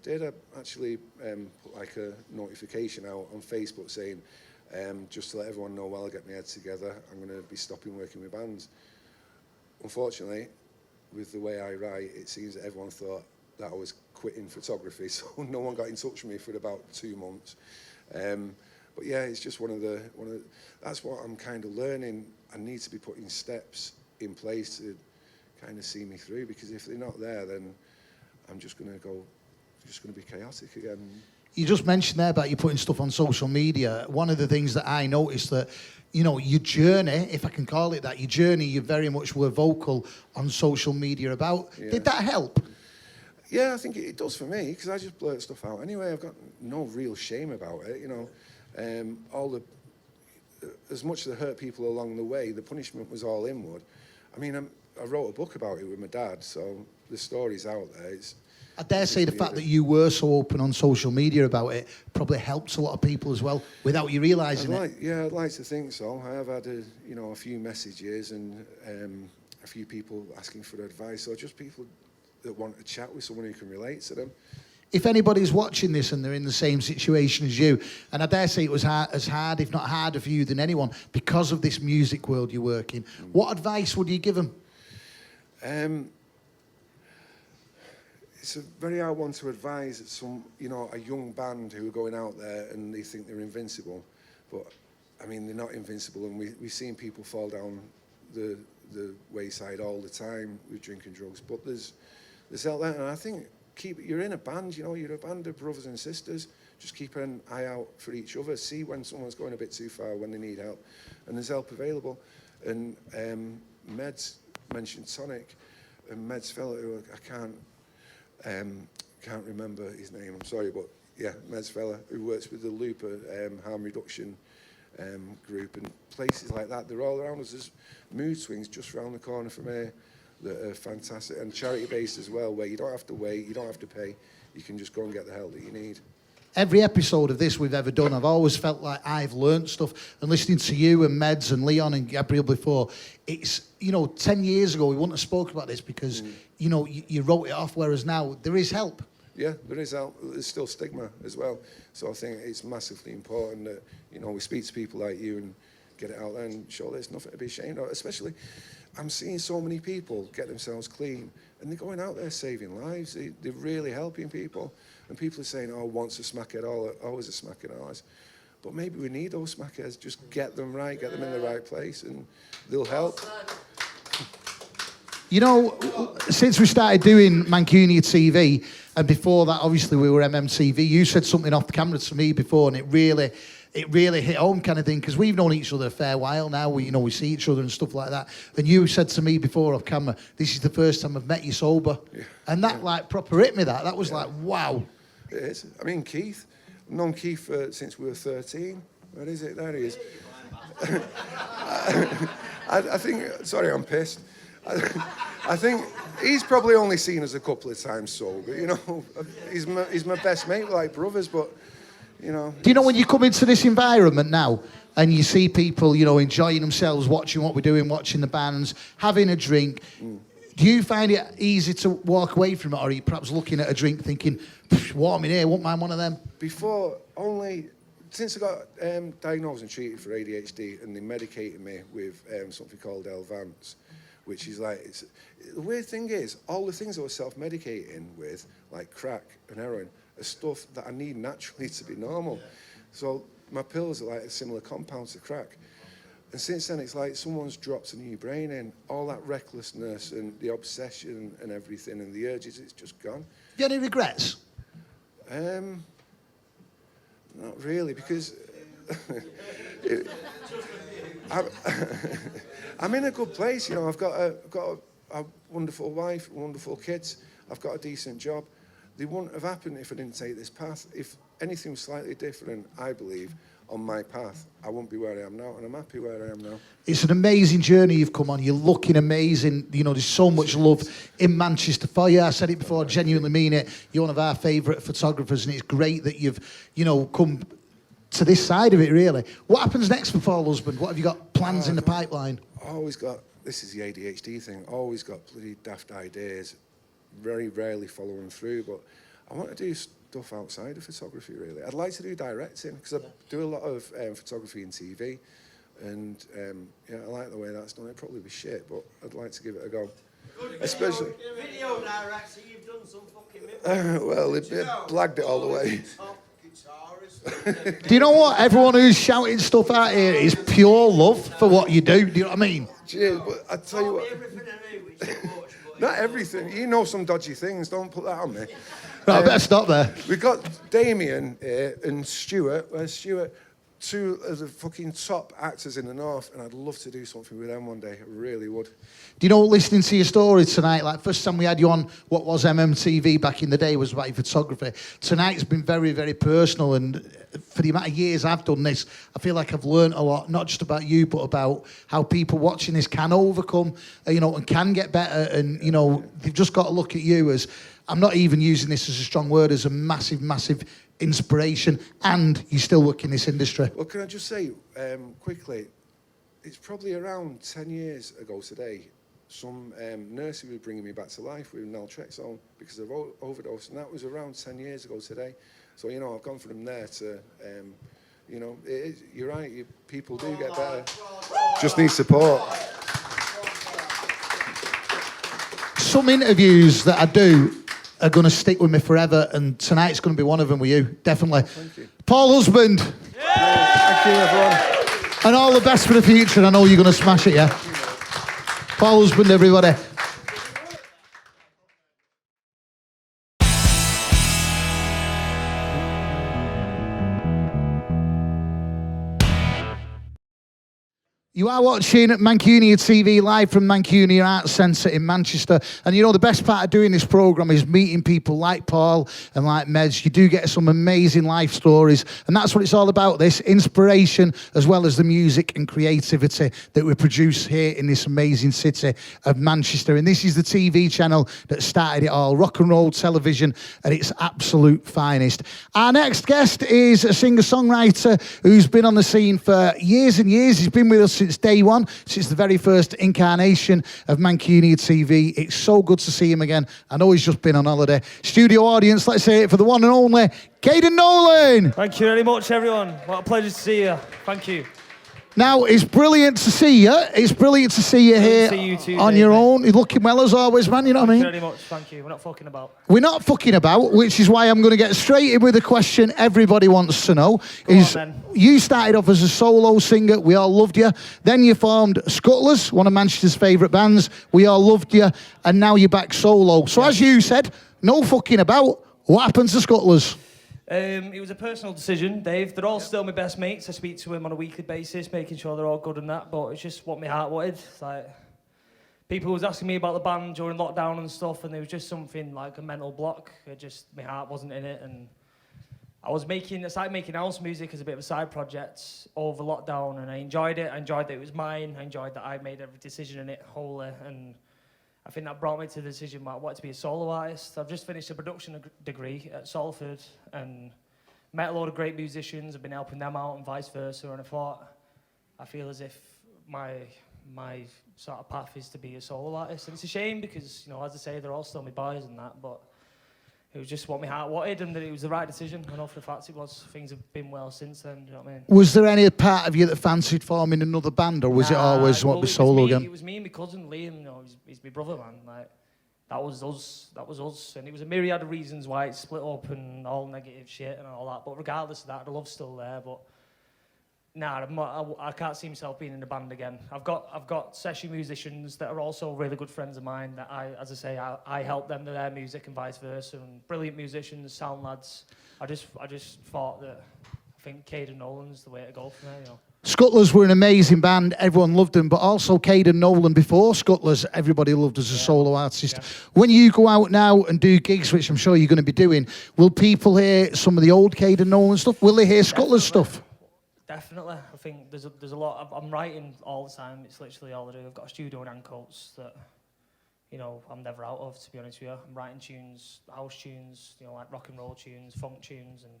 actually put like a notification out on Facebook saying, just to let everyone know while I get my head together, I'm going to be stopping working with bands. Unfortunately, with the way I write, it seems that everyone thought that I was quitting photography, so no one got in touch with me for about 2 months. But yeah, it's just one of the. That's what I'm kind of learning. I need to be putting steps in place to kind of see me through, because if they're not there, then I'm just going to be chaotic again. You just mentioned there about you putting stuff on social media. One of the things that I noticed that, you know, your journey, if I can call it that, your journey, you very much were vocal on social media about. Yeah. Did that help? Yeah, I think it does for me, because I just blurt stuff out anyway. I've got no real shame about it, you know. As much as I hurt people along the way, the punishment was all inward. I mean, I wrote a book about it with my dad, so the story's out there. I dare say the fact that you were so open on social media about it probably helps a lot of people as well, without you realising it. Yeah, I'd like to think so. I have had a few messages and a few people asking for advice, or just people that want to chat with someone who can relate to them. If anybody's watching this and they're in the same situation as you, and I dare say it was as hard, if not harder for you than anyone, because of this music world you work in, what advice would you give them? It's a very hard one to advise a young band who are going out there and they think they're invincible. But, I mean, they're not invincible, and we've seen people fall down the wayside all the time with drinking drugs. But there's out there, and I think you're in a band, you know, you're a band of brothers and sisters. Just keep an eye out for each other. See when someone's going a bit too far, when they need help, and there's help available. And Meds mentioned Tonic, and Meds fella who I can't remember his name. I'm sorry, but yeah, Meds fella who works with the Looper harm reduction group and places like that. They're all around us. There's mood swings just around the corner from here. that are fantastic, and charity-based as well, where you don't have to wait, you don't have to pay, you can just go and get the help that you need. Every episode of this we've ever done, I've always felt like I've learnt stuff. And listening to you and Meds and Leon and Gabriel before, it's, 10 years ago we wouldn't have spoken about this because, you wrote it off, whereas now there is help. Yeah, there is help. There's still stigma as well. So I think it's massively important that, we speak to people like you and get it out there and show there's nothing to be ashamed of. Especially, I'm seeing so many people get themselves clean and they're going out there saving lives. They're really helping people. And people are saying, once a smackhead, always a smackhead, always. But maybe we need those smackheads. Just get them right, get them in the right place, and they'll help. Since we started doing Mancunia TV, and before that, obviously, we were MMTV, you said something off the camera to me before, and it really hit home kind of thing, because we've known each other a fair while now. We see each other and stuff like that. And you said to me before off camera, this is the first time I've met you sober. Yeah. And that proper hit me, that was like, wow. It is. I mean, Keith, I've known Keith since we were 13. Where is it? There he is. I think, sorry, I'm pissed. I think he's probably only seen us a couple of times sober, he's my best mate, we're like brothers, but, Do you know when you come into this environment now and you see people, enjoying themselves, watching what we're doing, watching the bands, having a drink, do you find it easy to walk away from it, or are you perhaps looking at a drink thinking, warm in here, won't mind one of them? Since I got diagnosed and treated for ADHD, and they medicated me with something called Elvance, which is like, the weird thing is, all the things I was self-medicating with, like crack and heroin, are stuff that I need naturally to be normal. Yeah. So my pills are like a similar compound to crack. And since then, it's like someone's dropped a new brain in. All that recklessness and the obsession and everything and the urges, it's just gone. Do you have any regrets? Not really, because I'm in a good place. I've got a wonderful wife, wonderful kids. I've got a decent job. They wouldn't have happened if I didn't take this path. If anything was slightly different, I believe, on my path, I wouldn't be where I am now, and I'm happy where I am now. It's an amazing journey you've come on. You're looking amazing. There's so much love in Manchester for you. I said it before, I genuinely mean it. You're one of our favourite photographers, and it's great that you've, come to this side of it, really. What happens next for Paul Husband? What have you got plans in the pipeline? This is the ADHD thing, always got bloody daft ideas, very rarely follow them through, but I want to do stuff outside of photography, really. I'd like to do directing, because I do a lot of photography and TV, and I like the way that's done. It'd probably be shit, but I'd like to give it a go. Especially video director, you've done some fucking well, it blagged it all the way. Do you know what? Everyone who's shouting stuff out here is pure love for what you do. Do you know what I mean? Cheers, but I tell you what. Not everything. You know some dodgy things. Don't put that on me. Right, I better stop there. We've got Damian here and Stuart. Where's Stuart? Two of the fucking top actors in the North, and I'd love to do something with them one day. I really would. Do you know, listening to your story tonight, like first time we had you on what was MMTV back in the day was about your photography. Tonight's been very, very personal, and for the amount of years I've done this, I feel like I've learned a lot, not just about you, but about how people watching this can overcome, and can get better, and, they've just got to look at you as, I'm not even using this as a strong word, as a massive, massive inspiration, and you still work in this industry. Well, can I just say quickly, it's probably around 10 years ago today, some nurse who was bringing me back to life with naltrexone because of overdose, and that was around 10 years ago today. So, I've gone from there to, you're right, people do get better. Just need support. Some interviews that I do are going to stick with me forever, and tonight's going to be one of them with you, definitely. Thank you. Paul Husband. Thank you, everyone. And all the best for the future, and I know you're going to smash it, yeah? Paul Husband, everybody. You are watching Mancunia TV live from Mancunia Arts Centre in Manchester. And you know, the best part of doing this programme is meeting people like Paul and like Meds. You do get some amazing life stories. And that's what it's all about, this inspiration, as well as the music and creativity that we produce here in this amazing city of Manchester. And this is the TV channel that started it all, rock and roll television at its absolute finest. Our next guest is a singer-songwriter who's been on the scene for years and years. He's been with us since day one, since the very first incarnation of Mancunia TV. It's so good to see him again. I know he's just been on holiday. Studio audience, let's say it for the one and only Caden Nolan. Thank you very much, everyone. What a pleasure to see you. Thank you. Now, it's brilliant to see you. It's brilliant to see you here see you too, on Dave, your mate. own. You're looking well as always, man. You know what I mean? Thank you very much. Thank you. We're not fucking about. We're not fucking about, which is why I'm going to get straight in with a question everybody wants to know. Go on, then. You started off as a solo singer. We all loved you. Then you formed Scuttlers, one of Manchester's favourite bands. We all loved you. And now you're back solo. So as you said, no fucking about. What happened to Scuttlers? It was a personal decision, Dave. They're all still my best mates. I speak to them on a weekly basis, making sure they're all good and that. But it's just what my heart wanted. It's like, people was asking me about the band during lockdown and stuff, and there was just something like a mental block. It just, my heart wasn't in it, and I started making house music as a bit of a side project over lockdown, and I enjoyed it. I enjoyed that it was mine. I enjoyed that I made every decision in it wholly, and I think that brought me to the decision that I wanted to be a solo artist. I've just finished a production degree at Salford and met a lot of great musicians. I've been helping them out and vice versa, and I feel as if my sort of path is to be a solo artist. And it's a shame because, you know, as I say, they're all still my boys and that, but it was just what my heart wanted, and that it was the right decision. I know for the fact it was. Things have been well since then, do you know what I mean? Was there any part of you that fancied forming another band, or was it always what was solo again? It was me and my cousin Liam, you know, he's my brother, man. Like, that was us. And it was a myriad of reasons why it split up and all negative shit and all that. But regardless of that, the love's still there. But I can't see myself being in a band again. I've got session musicians that are also really good friends of mine that I help them with their music and vice versa. And brilliant musicians, sound lads. I just thought that I think Caden Nolan's the way to go for me, you know. Scuttlers were an amazing band. Everyone loved them, but also Caden Nolan before Scuttlers, everybody loved as a solo artist. Yeah. When you go out now and do gigs, which I'm sure you're going to be doing, will people hear some of the old Caden Nolan stuff? Will they hear Scuttlers stuff? Definitely. I think there's a lot. I'm writing all the time. It's literally all I do. I've got a studio in Ancoats that, you know, I'm never out of, to be honest with you. I'm writing tunes, house tunes, you know, like rock and roll tunes, funk tunes, and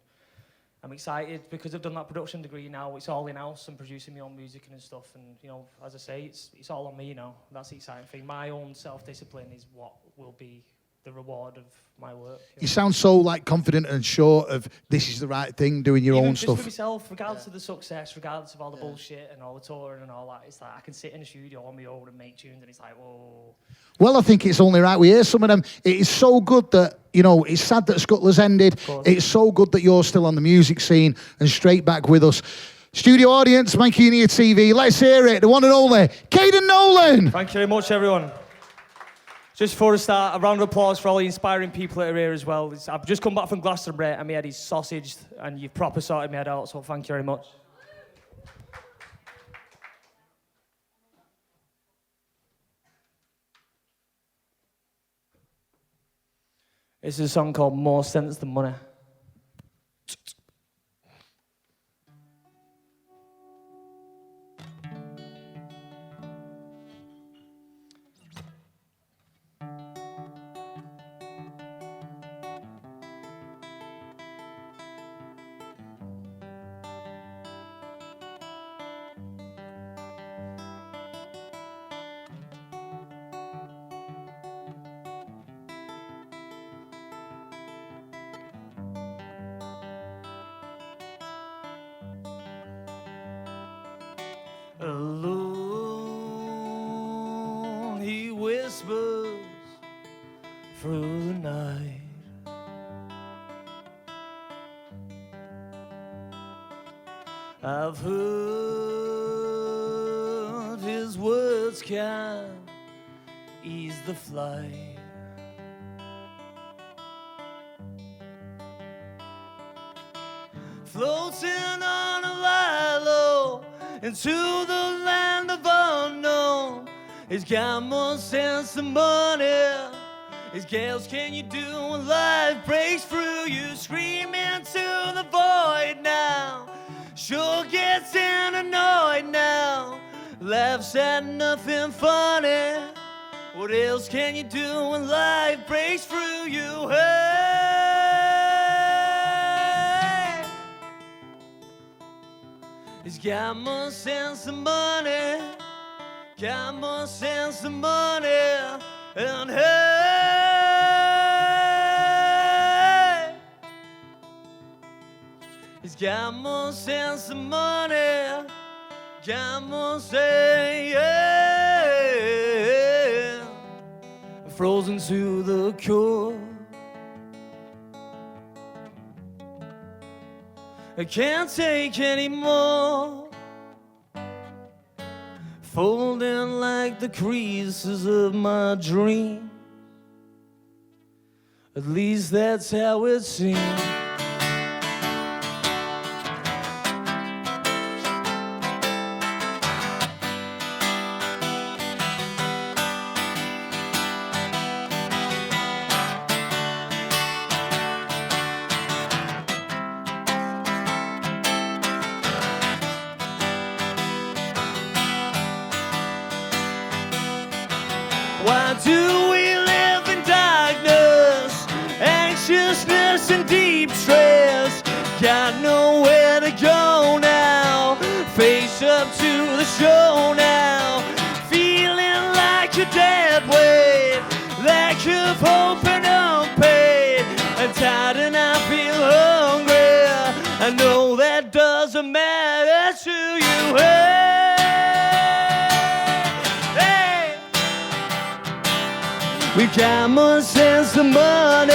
I'm excited because I've done that production degree now. It's all in-house and producing my own music and stuff. And, you know, as I say, it's all on me now. That's the exciting thing. My own self-discipline is what will be the reward of my work. You sound so like confident and sure of this is the right thing, doing your own just stuff. For myself, regardless of the success, regardless of all the bullshit and all the touring and all that, it's like I can sit in a studio on my own and make tunes, and it's like, whoa. Well, I think it's only right we hear some of them. It is so good that, you know, it's sad that Scuttlers ended. It's so good that you're still on the music scene and straight back with us. Studio audience, Mancunia TV, let's hear it. The one and only Caden Nolan. Thank you very much, everyone. Just before I start, a round of applause for all the inspiring people that are here as well. I've just come back from Glastonbury and my head is sausaged, and you've proper sorted my head out, so thank you very much. This is a song called More Sense Than Money. Alone, he whispers through the night. I've heard his words can ease the flight. Floating on a lilo into the land of unknown. He's got more sense than money. His girls, can you do when life breaks through you? Scream into the void now. Sure gets annoyed now. Laughs at nothing funny. What else can you do when life breaks through you? Hey! He's got more sense than money. Got more sense than money. And hey, he's got more sense than money. Got more sense. Frozen to the core. I can't take anymore. Folding like the creases of my dream. At least that's how it seems. Why do we live in darkness, anxiousness and deep stress? Got nowhere to go now, face up to the show now. Feeling like a dead weight, lack of hope and unpaid. I'm tired and I feel hungry, I know that doesn't matter to you. Hey. We got more sense than money.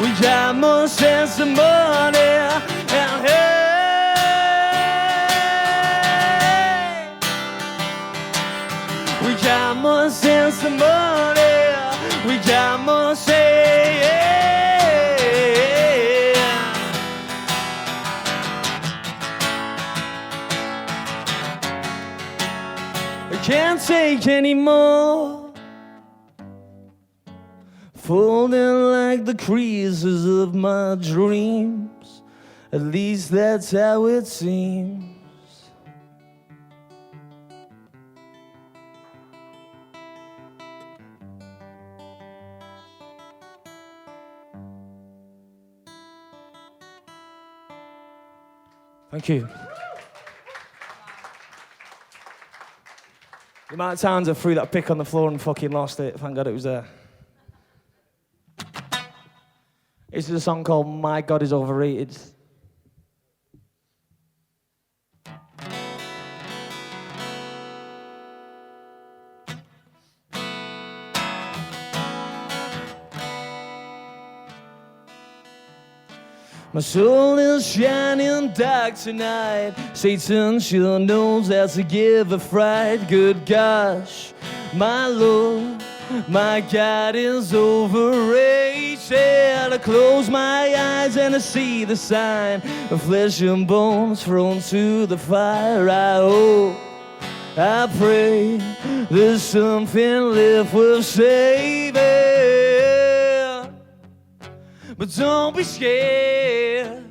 We got more sense than money. And hey, we got more sense than money. We got more sense. I can't take anymore. Folding like the creases of my dreams. At least that's how it seems. Thank you. The amount of times I threw that pick on the floor and fucking lost it, thank God it was there. This is a song called My God Is Overrated. My soul is shining dark tonight. Satan sure knows how to give a fright. Good gosh, my Lord, my God is overrated. I close my eyes and I see the sign of flesh and bones thrown to the fire. I hope, I pray, there's something left worth saving. But don't be scared,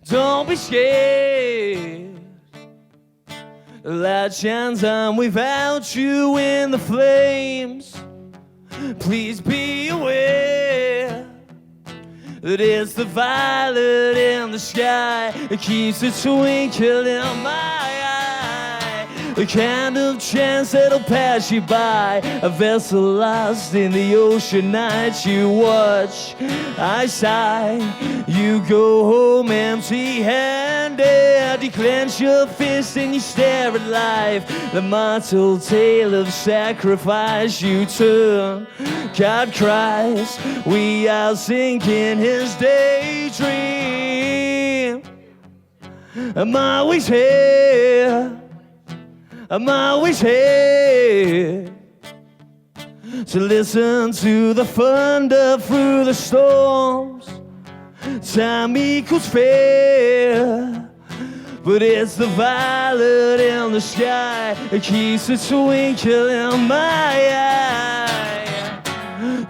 don't be scared. The light shines on without you in the flames. Please be aware that it's the violet in the sky that keeps the twinkle in my eye. The kind of chance that'll pass you by, a vessel lost in the ocean night. You watch, I sigh, you go home empty-handed. You clench your fist and you stare at life, the mortal tale of sacrifice. You turn, God cries, we are sinking his daydream. I'm always here, I'm always here to listen to the thunder through the storms. Time equals fair, but it's the violet in the sky that keeps a twinkle in my eye.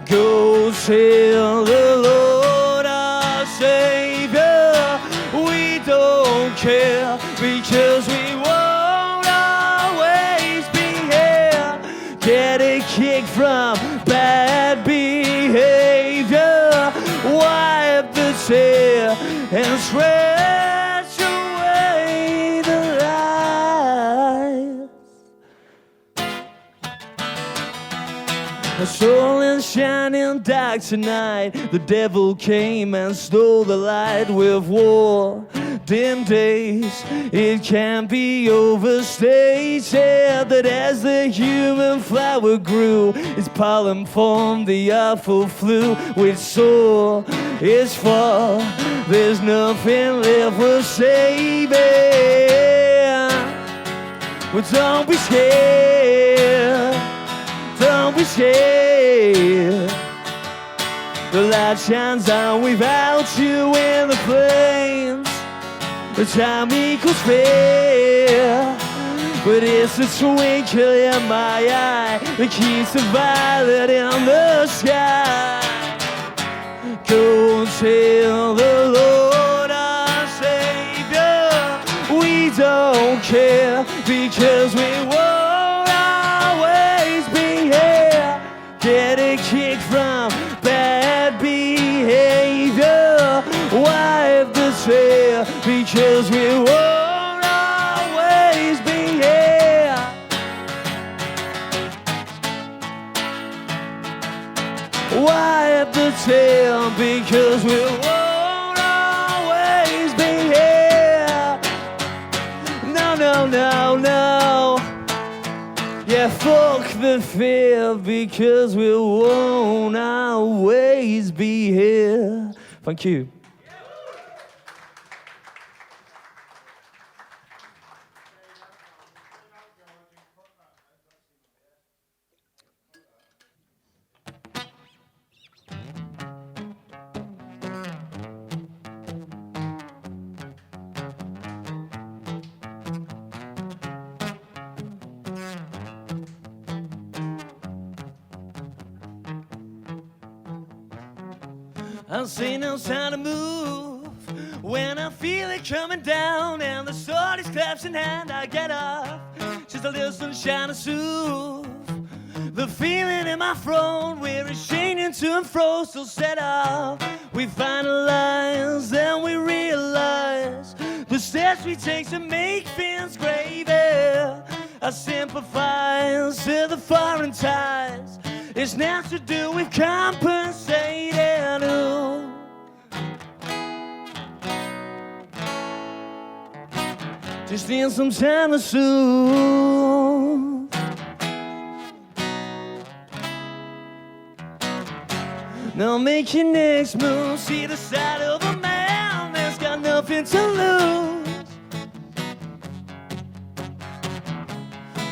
Go tell the Lord our Savior we don't care, because we won't always be here. Get a kick from bad behavior, wipe the tear and stretch away the lies. The soul is shining dark tonight. The devil came and stole the light with war. Dim days, it can't be overstated that as the human flower grew, its pollen formed the awful flu. Which soul is fall, there's nothing left worth saving. But don't be scared, don't be scared. The light shines on without you in the flames. The time equals fair, but it's the twinkle in my eye that keeps the violet in the sky. Go tell the Lord our Savior we don't care, because we won't always be here. Get a kick from bad behavior, wipe the tear, because we won't always be here. Wipe the tear, because we won't always be here. No, no, no, no. Yeah, fuck the fear, because we won't always be here. Thank you. I see no time to move when I feel it coming down and the sword is claps in hand. I get up, just a little sunshine to soothe the feeling in my throat where it's changing to and fro. So set up, we finalize, then we realize the steps we take to make things graver. I sympathize to the foreign ties. It's now to do with compensating. Ooh. Just need some time to soothe. Now make your next move. See the side of a man that's got nothing to lose.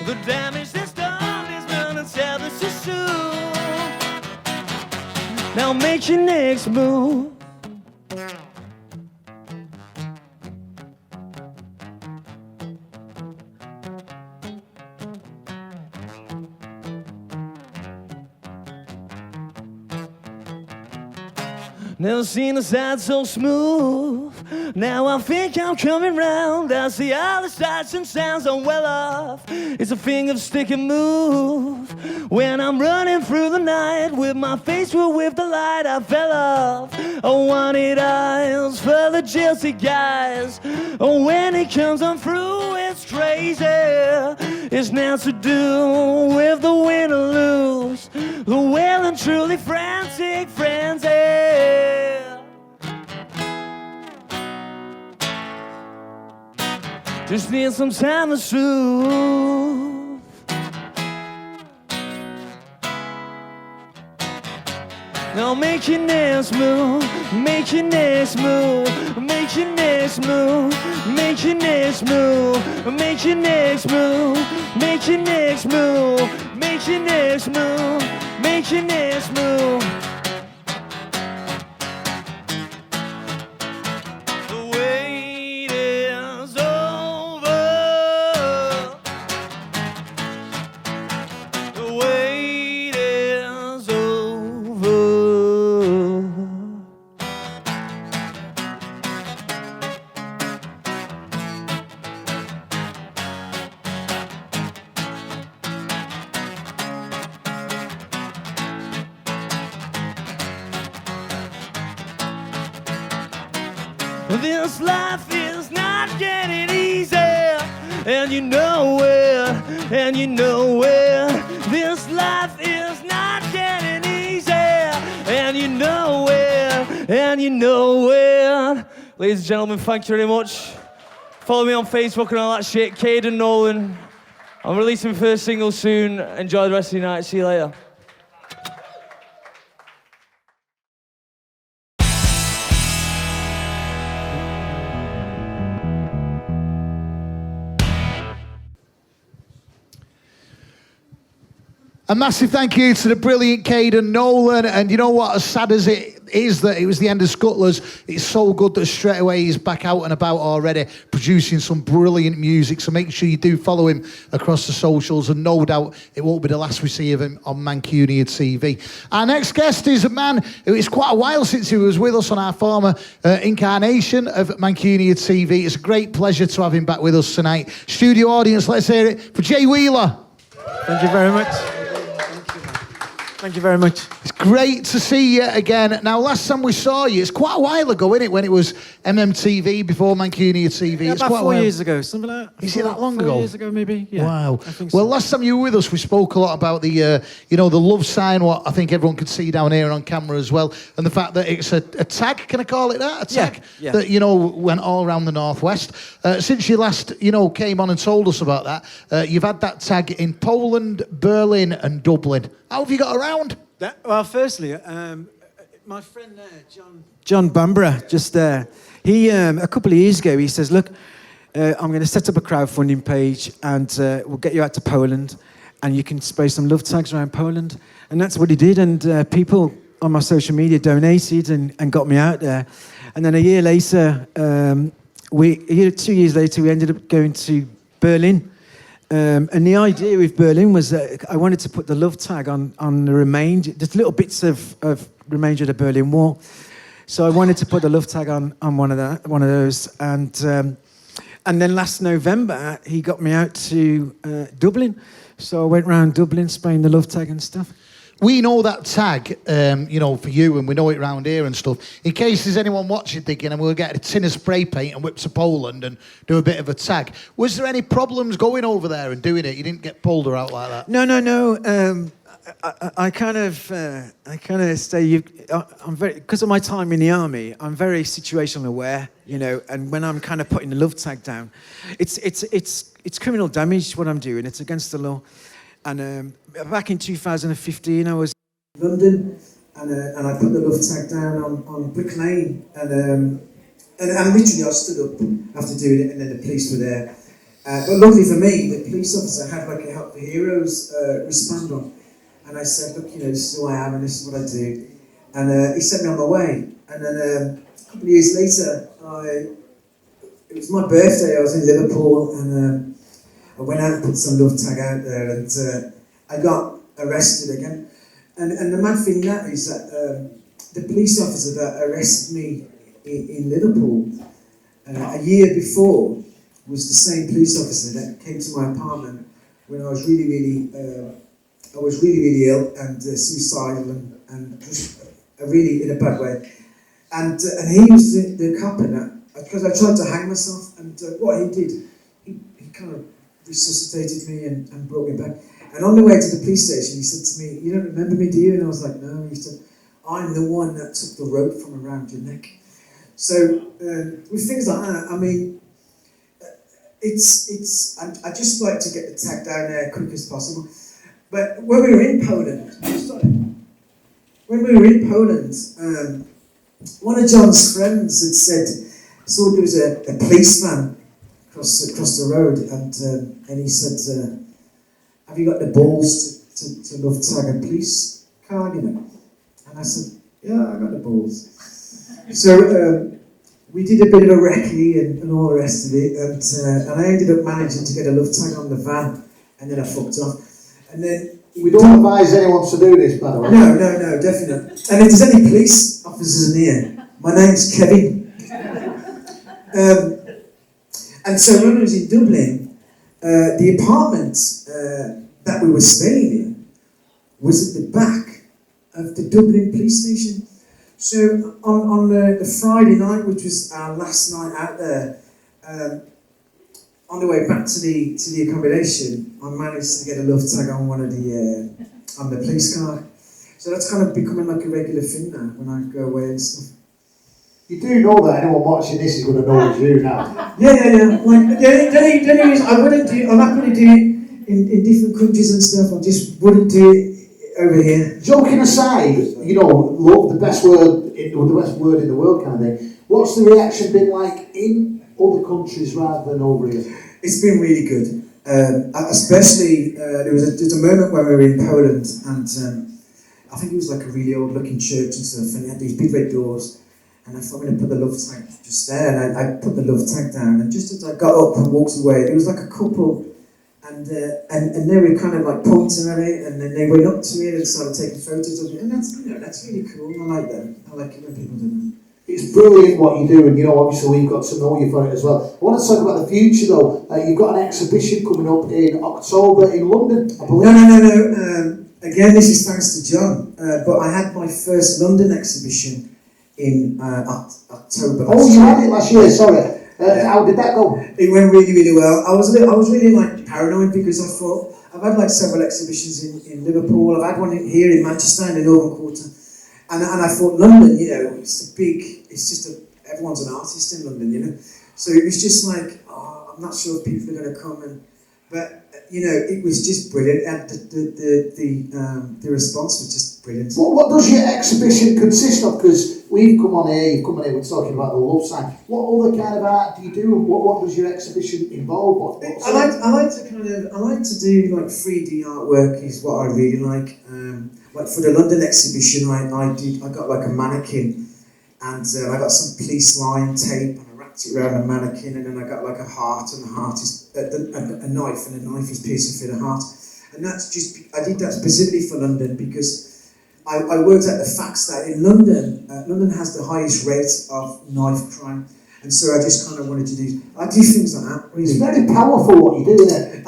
The damage that's done is none and tell us to soothe. Now make your next move. Never seen a side so smooth. Now I think I'm coming round. I see all the sights and sounds I'm well off. It's a thing of stick and move. When I'm running through the night with my face full with the light, I fell off. I wanted eyes for the guilty guys. Oh, when it comes on through, it's crazy. It's now to do with the win or lose. The well and truly frantic frenzy. Just need some time to soothe. Now make your next move, make your next move, make your next move, make your next move, make your next move, make your next move, make your next move, make your next move. The wait is over. This life is not getting easy, and you know it, and you know it. This life is not getting easy, and you know it, and you know it. Ladies and gentlemen, thank you very much. Follow me on Facebook and all that shit. Caden, Nolan. I'm releasing my first single soon. Enjoy the rest of the night. See you later. A massive thank you to the brilliant Caden, Nolan, and you know what, as sad as it is that it was the end of Scuttlers, it's so good that straight away he's back out and about already, producing some brilliant music, so make sure you do follow him across the socials, and no doubt it won't be the last we see of him on Mancunia TV. Our next guest is a man who it's quite a while since he was with us on our former incarnation of Mancunia TV. It's a great pleasure to have him back with us tonight. Studio audience, let's hear it for Jay Wheeler. Thank you very much. Thank you very much. It's great to see you again. Now, last time we saw you, it's quite a while ago, isn't it, when it was MMTV before Mancunia TV? Yeah, it's about quite 4 years ago, something like that. Is it that long 4 ago? years ago, maybe. Yeah. Wow. I think so. Well, last time you were with us, we spoke a lot about the, the love sign, what I think everyone could see down here on camera as well, and the fact that it's a tag, can I call it that? A tag Yeah. that, went all around the Northwest. Since you last, came on and told us about that, you've had that tag in Poland, Berlin and Dublin. How have you got around? Well, firstly, my friend there, John Bambara, just there, he, a couple of years ago, he says, look, I'm going to set up a crowdfunding page and we'll get you out to Poland and you can spray some love tags around Poland. And that's what he did. And people on my social media donated and got me out there. And then a year later, 2 years later, we ended up going to Berlin. And the idea with Berlin was that I wanted to put the love tag on the remainder, just little bits of remainder of the Berlin Wall. So I wanted to put the love tag on one of those. And then last November, he got me out to Dublin. So I went around Dublin, spraying the love tag and stuff. We know that tag, for you, and we know it round here and stuff. In case there's anyone watching thinking, and we'll get a tin of spray paint and whip to Poland and do a bit of a tag. Was there any problems going over there and doing it? You didn't get pulled or out like that? No. I kind of stay. I'm very, because of my time in the army. I'm very situational aware, And when I'm kind of putting the love tag down, it's criminal damage what I'm doing. It's against the law. And back in 2015, I was in London, and I put the love tag down on Brick Lane, and literally I stood up after doing it, and then the police were there. But luckily for me, the police officer had like a Help for Heroes responder, and I said, look, this is who I am, and this is what I do, and he sent me on my way. And then a couple of years later, it was my birthday. I was in Liverpool, and I went out and put some love tag out there, and I got arrested again. And the mad thing that is that the police officer that arrested me in Liverpool a year before was the same police officer that came to my apartment when I was really ill and suicidal and just really in a bad way. And he was the cop in that, because I tried to hang myself, and what he did, he kind of resuscitated me and brought me back. And on the way to the police station, he said to me, you don't remember me, do you? And I was like, no. He said, I'm the one that took the rope from around your neck. So with things like that, I mean, I just like to get the tag down there as quick as possible. But when we were in Poland, one of John's friends had said, saw there was a policeman across the road, and he said, have you got the balls to love tag a police car, And I said, yeah, I got the balls. So we did a bit of a recce and all the rest of it, and I ended up managing to get a love tag on the van, and then I fucked off. And then we don't advise anyone to do this, by the way. No, definitely. And if there's any police officers in here, my name's Kevin. And so when I was in Dublin, the apartment that we were staying in was at the back of the Dublin police station. So on the Friday night, which was our last night out there, on the way back to the accommodation, I managed to get a love tag on one of the on the police car. So that's kind of becoming like a regular thing now when I go away and stuff. You do know that anyone watching this is going to know it's you now. Yeah. Like the only reason I wouldn't do, I'm not going to do it in different countries and stuff. I just wouldn't do it over here. Joking aside, you know, love the best word in the world kind of thing. What's the reaction been like in other countries rather than over here? It's been really good. Especially there was a moment when we were in Poland, and I think it was like a really old looking church and stuff, and it had these big red doors. And I thought I'm going to put the love tag just there, and I put the love tag down. And just as I got up and walked away, there was like a couple, and they were kind of like pointing at it, and then they went up to me and started taking photos of it. And that's really cool. I like that. I like it when people do that. It's brilliant what you do, and you know, obviously we've got to know you for it as well. I want to talk about the future though. You've got an exhibition coming up in October in London, I believe. No. Again, this is thanks to John. But I had my first London exhibition in October. Oh, you had it last year. Sorry. How did that go? It went really, really well. I was really like paranoid because I thought I've had like several exhibitions in Liverpool. I've had one here in Manchester in the Northern Quarter, and I thought London, you know, everyone's an artist in London, you know. So it was just like, I'm not sure if people are going to come, but you know, it was just brilliant, and the response was just brilliant. What does your exhibition consist of? Because you've come on here, we're talking about the love sign. What other kind of art do you do, and what does your exhibition involve? I like to do like 3D artwork is what I really like. Like for the London exhibition, I got like a mannequin, and I got some police line tape, and I wrapped it around a mannequin, and then I got like a heart, and the heart is a knife, and the knife is piercing through the heart. And I did that specifically for London because I worked out the facts that in London, London has the highest rate of knife crime, and so I just kind of wanted to do things like that. Really. It's very powerful what you do, isn't it?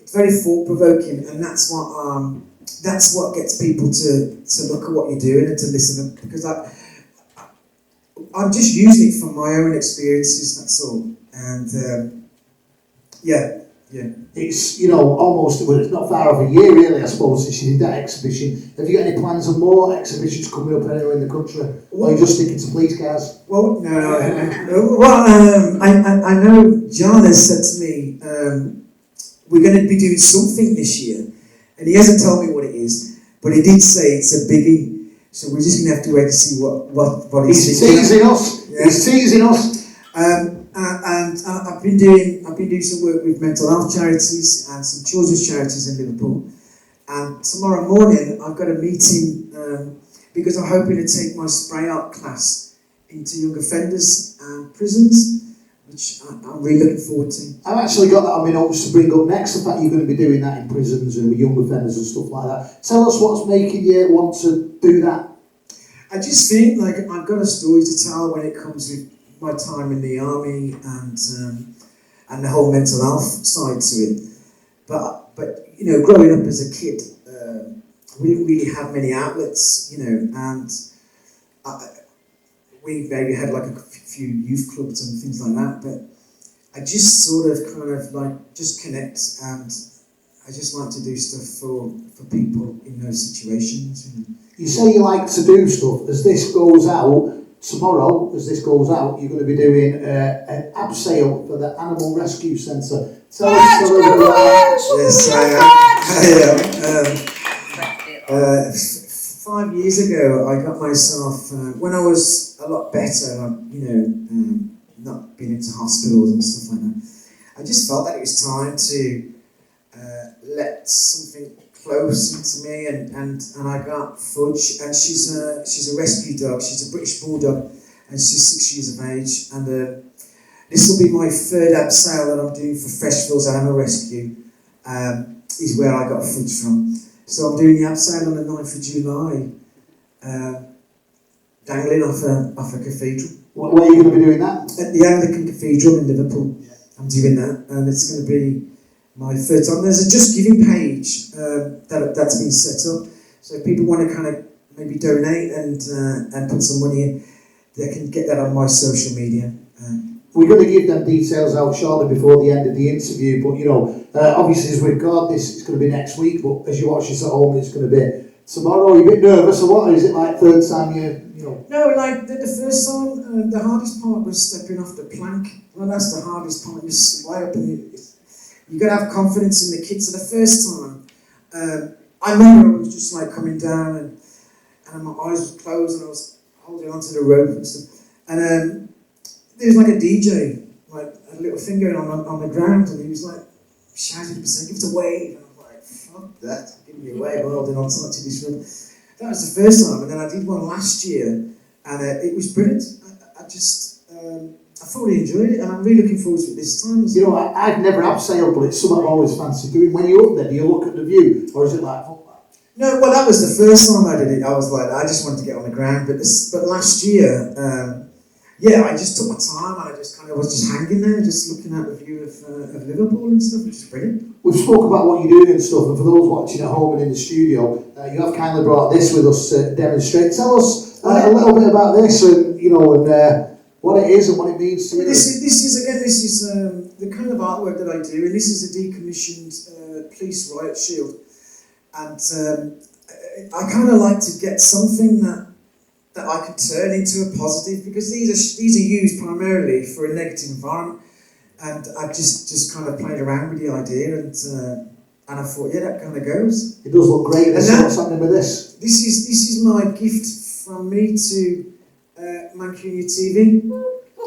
It's very thought-provoking, and that's what gets people to look at what you're doing and to listen, because I'm just using it from my own experiences. That's all, and yeah. It's, you know, almost, well, it's not far off a year really, I suppose, since you did that exhibition. Have you got any plans of more exhibitions coming up anywhere in the country? Or are you just sticking to police cars? Well, no. Well, I know John has said to me, we're going to be doing something this year, and he hasn't told me what it is, but he did say it's a biggie. So we're just going to have to wait to see what he's teasing us. Yeah. He's teasing us. And I've been doing some work with mental health charities and some children's charities in Liverpool. And tomorrow morning I've got a meeting because I'm hoping to take my spray art class into young offenders and prisons, which I'm really looking forward to. I've actually got that on my notes to bring up next, the fact you're going to be doing that in prisons and with young offenders and stuff like that. Tell us what's making you want to do that. I just think like I've got a story to tell when it comes with my time in the army and the whole mental health side to it. But you know, growing up as a kid, we didn't really have many outlets, you know, and we maybe had like a few youth clubs and things like that, but I just sort of kind of like just connect, and I just like to do stuff for people in those situations. You know. You say you like to do stuff. As this goes out, tomorrow, you're going to be doing an abseil for the Animal Rescue Centre. Tell us a little bit about that. Yes, I am. 5 years ago, I got myself, when I was a lot better, you know, not being into hospitals and stuff like that, I just felt that it was time to let something close into me, and I got Fudge, and she's a rescue dog. She's a British bulldog, and she's 6 years of age. And this will be my third abseil that I'm doing for Freshfields Animal Rescue. Is where I got Fudge from. So I'm doing the abseil on the 9th of July, dangling off a cathedral. Where are you going to be doing that? At the Anglican Cathedral in Liverpool. I'm doing that, and it's going to be my third time. There's a Just Giving page that's been set up, so if people want to kind of maybe donate and put some money in, they can get that on my social media. We're going to give them details out shortly before the end of the interview, but you know, obviously as we record this, it's going to be next week, but as you watch this at home, it's going to be tomorrow. Are you a bit nervous or what? Is it like third time you know? No, like the first time, the hardest part was stepping off the plank. Well, that's the hardest part. You sway up and you got to have confidence in the kids. So the first time, I remember I was just like coming down and my eyes were closed and I was holding onto the rope and stuff. And there was like a DJ, like a little thing going on the ground, and he was like shouting, saying, "Give it a wave." And I was like, "Fuck that, give me a wave," I'm holding on to this rope. That was the first time, and then I did one last year, and it was brilliant. I thoroughly enjoyed it, and I'm really looking forward to it this time. You know, I've never abseiled, but it's something I've always fancied doing. When you're up there, do you look at the view, or is it like, fuck that? No, well, that was the first time I did it. I was like, I just wanted to get on the ground, but last year. Yeah, I just took my time and I just kind of was just hanging there, just looking at the view of Liverpool and stuff, which is brilliant. We've spoke about what you're doing and stuff, and for those watching at home and in the studio, you have kindly brought this with us to demonstrate. Tell us a little bit about this and, you know, and what it is and what it means to you. This is the kind of artwork that I do, and this is a decommissioned police riot shield. And I kind of like to get something that I could turn into a positive, because these are used primarily for a negative environment, and I just kind of played around with the idea, and I thought, yeah, that kind of goes. It does look great. What's happening with this? This is my gift from me to MANCUNIAtv.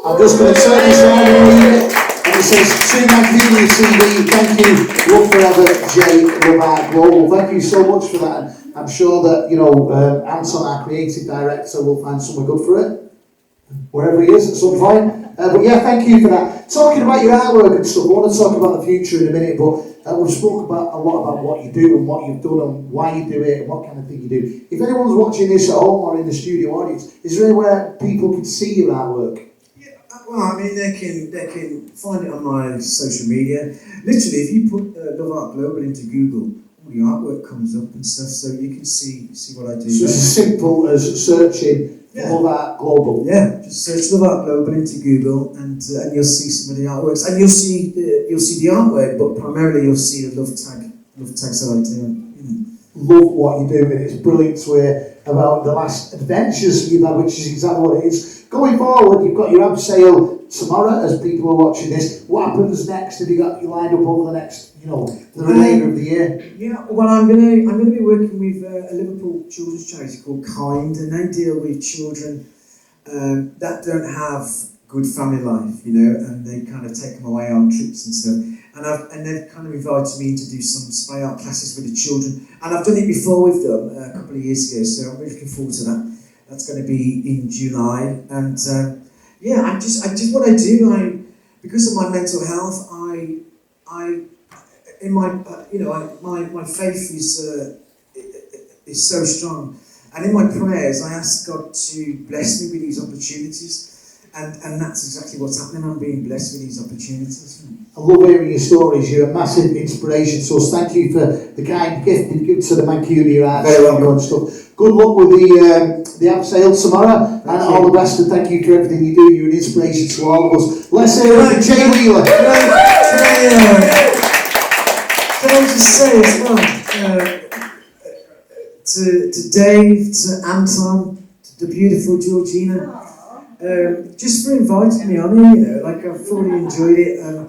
I'm just going to turn this around a little bit, and it says to MANCUNIAtv, thank you, love forever, Jay, LoveArtGlobal. Thank you so much for that. I'm sure that, you know, Anton, our creative director, will find somewhere good for it, wherever he is at some point. But yeah, thank you for that. Talking about your artwork and stuff, I want to talk about the future in a minute, but we've spoke about a lot about what you do and what you've done and why you do it and what kind of thing you do. If anyone's watching this at home or in the studio audience, is there anywhere people can see your artwork? Yeah, well, I mean, they can find it on my social media. Literally, if you put LoveArtGlobal into Google, the artwork comes up and stuff, so you can see what I do. So it's as simple as searching LoveArtGlobal. Yeah, just search LoveArtGlobal into Google, and you'll see some of the artworks, and you'll see the artwork, but primarily you'll see the love tags that I do. Love what you do, and it's brilliant to hear about the last adventures you've had, which is exactly what it is. Going forward, you've got your abseil tomorrow as people are watching this. What happens next? Have you got you lined up over the next, you know, the remainder of the year? Yeah, well, I'm gonna be working with a Liverpool children's charity called Caden, and they deal with children that don't have good family life, you know, and they kind of take them away on trips and stuff. And they've kind of invited me to do some spray art classes with the children, and I've done it before with them a couple of years ago, so I'm really looking forward to that. That's going to be in July, and yeah, I just what I do. Because of my mental health, my faith is so strong, and in my prayers, I ask God to bless me with these opportunities. And that's exactly what's happening. I'm being blessed with these opportunities. I love hearing your stories. You're a massive inspiration. So thank you for the kind gift you give to the Mancunia Arts Centre and stuff. Good luck with the abseil tomorrow, and all the best. And thank you for everything you do. You're an inspiration to all of us. Let's hear it for Jay Wheeler. Can I just say as well, to Dave, to Anton, to the beautiful Georgina. Just for inviting me on here, you know, like I've thoroughly enjoyed it, and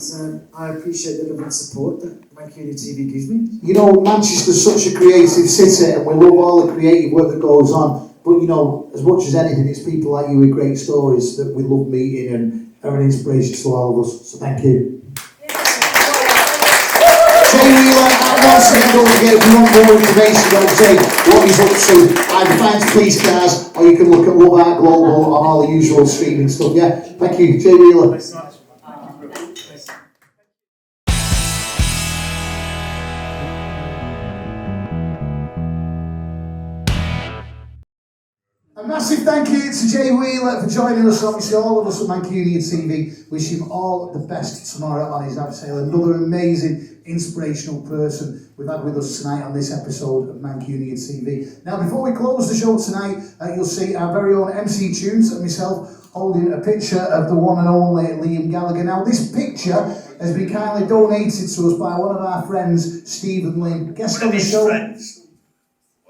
I appreciate the love and support that MANCUNIAtv gives me. You know, Manchester's such a creative city, and we love all the creative work that goes on. But you know, as much as anything, it's people like you with great stories that we love meeting and are an inspiration to all of us. So thank you. Jay Wheeler, and once again, don't forget, if you want more information on Jay, what he's up to, either find Police Cars, or you can look at LoveArtGlobal on all the usual streaming stuff. Yeah, thank you, Jay Wheeler. A massive Massive thank you to Jay Wheeler for joining us. Obviously, all of us at Mancunia TV wish him all the best tomorrow on his abseil. Another amazing, inspirational person we've had with us tonight on this episode of Mancunia TV. Now, before we close the show tonight, you'll see our very own MC Tunes and myself holding a picture of the one and only Liam Gallagher. Now, this picture has been kindly donated to us by one of our friends, Stephen Lynn, guest on the show.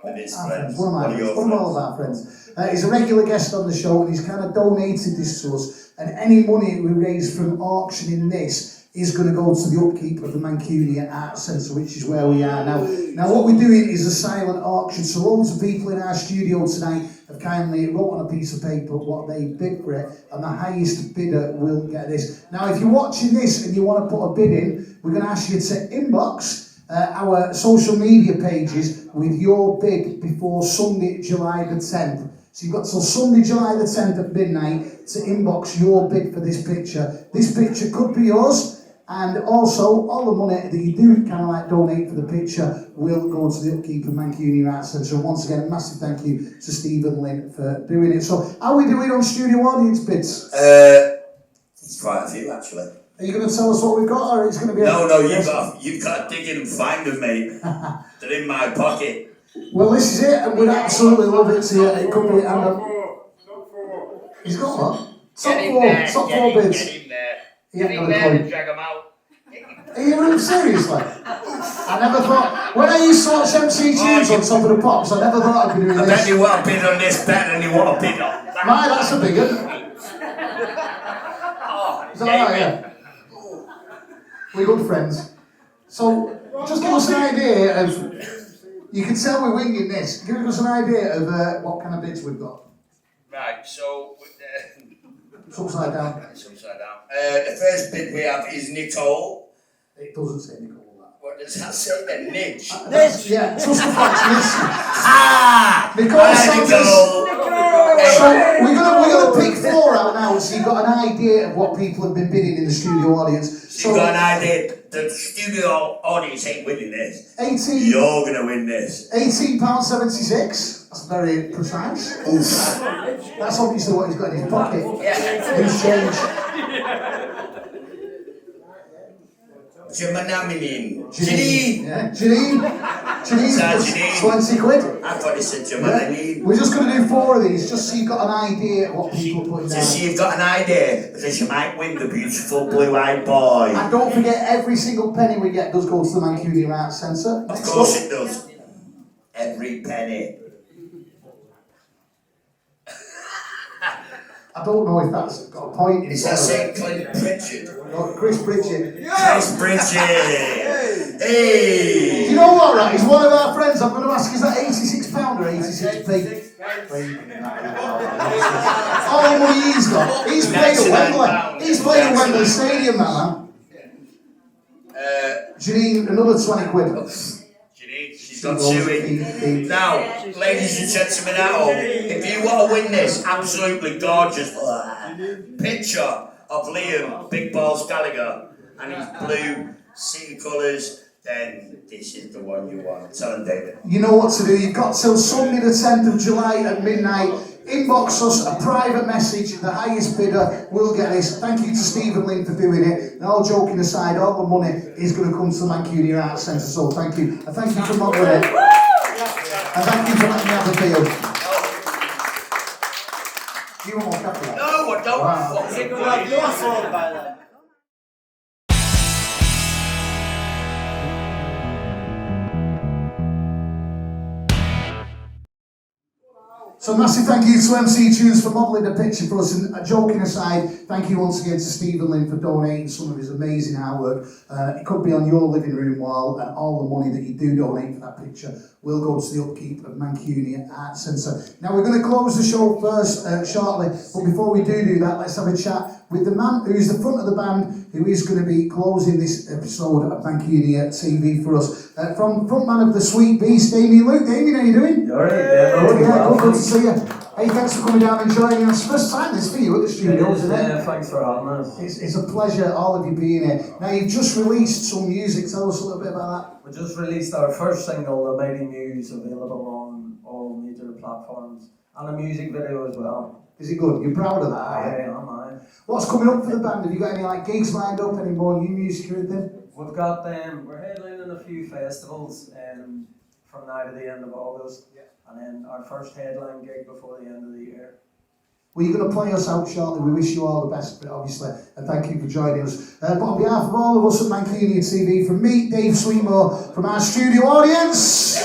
One of his friends. One of all of our friends. He's a regular guest on the show, and he's kind of donated this to us. And any money we raise from auctioning this is going to go to the upkeep of the Mancunia Arts Centre, which is where we are now. Now, what we're doing is a silent auction. So loads of people in our studio tonight have kindly wrote on a piece of paper what they bid for it, and the highest bidder will get this. Now, if you're watching this and you want to put a bid in, we're going to ask you to inbox our social media pages with your bid before Sunday, July the 10th. So you've got till Sunday, July the 10th at midnight to inbox your bid for this picture. This picture could be yours, and also all the money that you do kind of like donate for the picture will go to the upkeep of Mancunia Arts Centre. So once again, a massive thank you to Stephen Lynn for doing it. So how are we doing on studio audience bids? It's quite a few actually. Are you going to tell us what we've got, or it's going to be? No, you've got to dig in and find them, mate. They're in my pocket. Well, this is it, and we'd absolutely love it to. It could be. He's got what? Top four bids. Get in there. Get in there and drag them out. Are you really seriously? I never thought. When I used to watch MC Tunes on top of the pops, I never thought I'd be doing this. I bet you want to bid on this better than you want to bid on that. My, that's a big one. Is that right? Yeah. We're good friends. So, just give us an idea of. You can tell we're winging this. Give us an idea of what kind of bids we've got. Right, so. It's upside down. It's upside down. The first bid we have is Nicole. It doesn't say Nicole. What does that say then? Nidge? Nidge? Yeah, trust the facts, listen. Nicole Sanders. So we're gonna pick four out now, so you've got an idea of what people have been bidding in the studio audience. So you've got an idea. The studio audience ain't winning this. 18. You're gonna win this. £18.76. That's very precise. Oof. That's obviously what he's got in his pocket. Yeah. Loose change. Janine. Janine. 20 quid. I thought he said Janine. We're just going to do four of these, just so you've got an idea of what people are putting down. Just so you've got an idea, because you might win the beautiful blue-eyed boy. And don't forget, every single penny we get does go to the Mancunia Arts Centre. Of course it does. Every penny. I don't know if that's got a point. Is that St. Clint Pritchard? No, Chris Pritchard. Chris Pritchard! Hey! Do you know what, right? He's one of our friends. I'm going to ask, is that £86 or 86p? All the money he's got. He's played at Wembley. He's played at Wembley Stadium, that man. Janine, another 20 quid. She's got two in. Now, ladies and gentlemen at home, if you want to win this absolutely gorgeous picture of Liam Big Balls Gallagher and his blue sea colours, then this is the one you want. Tell him, David. You know what to do. You've got till Sunday the 10th of July at midnight. Inbox us a private message. The highest bidder will get this. Thank you to Stephen Lynn for doing it. And all joking aside, all the money is going to come to the Mancunia Arts Centre. So thank you. And thank you for modelling it. And thank you for letting me have the field. Do you want more coffee? No, I don't. Wow. So massive thank you to MC Tunes for modelling the picture for us, and joking aside, thank you once again to Stephen Lynn for donating some of his amazing artwork. It could be on your living room wall, and all the money that you do donate for that picture will go to the upkeep of Mancunia Arts Centre. Now we're going to close the show first shortly, but before we do that, let's have a chat with the man who's the front of the band, who is going to be closing this episode of Mancunia TV for us. From frontman of TheSweetbeast, Damian Luke. Damian, how you doing? You're right, Good to see you. Hey, thanks for coming down and joining us. First time this for you at the studio, isn't it? Yeah, thanks for having us. It's a pleasure, all of you being here. Now, you've just released some music. Tell us a little bit about We just released our first single, The Mighty Muse, available on all major platforms. And a music video as well. Is it good? You're proud of that? Yeah, I'm mine. What's coming up for the band? Have you got any like gigs lined up? Any more new music or anything? We've got we're headlining a few festivals from now to the end of August. Yeah. And then our first headline gig before the end of the year. Well, you're going to play us out shortly. We wish you all the best, obviously, and thank you for joining us. But on behalf of all of us at Mancunia TV, from me, Dave Sweetmore, from our studio audience,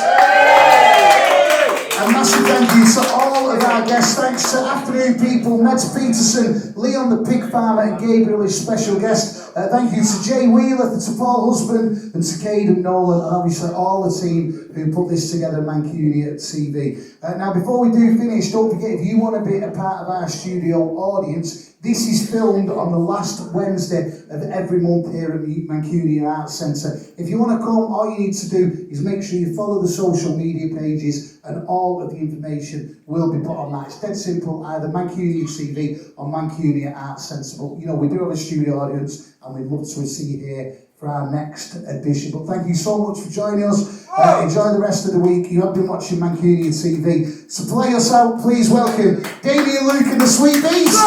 a massive thank you to all of our guests. Thanks to Afternoon People, Meds Peterson, Leon the Pig Farmer, and Gabriel, his special guest. Thank you to Jay Wheeler, to Paul Husband, and to Caden, Nolan, and obviously all the team who put this together, MANCUNIAtv. Now, before we do finish, don't forget, if you want to be a part of our studio audience, this is filmed on the last Wednesday of every month here at the Mancunia Arts Centre. If you want to come, all you need to do is make sure you follow the social media pages, and all of the information will be put on that. It's dead simple, either MANCUNIAtv or Mancunia Arts Centre. But, you know, we do have a studio audience, and we'd love to see you here for our next edition. But thank you so much for joining us. Enjoy the rest of the week. You have been watching Mancunia TV. So play us out, please welcome Damian Luke and TheSweetbeast.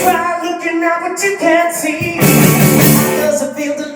Try looking at what you can't see. How does it feel to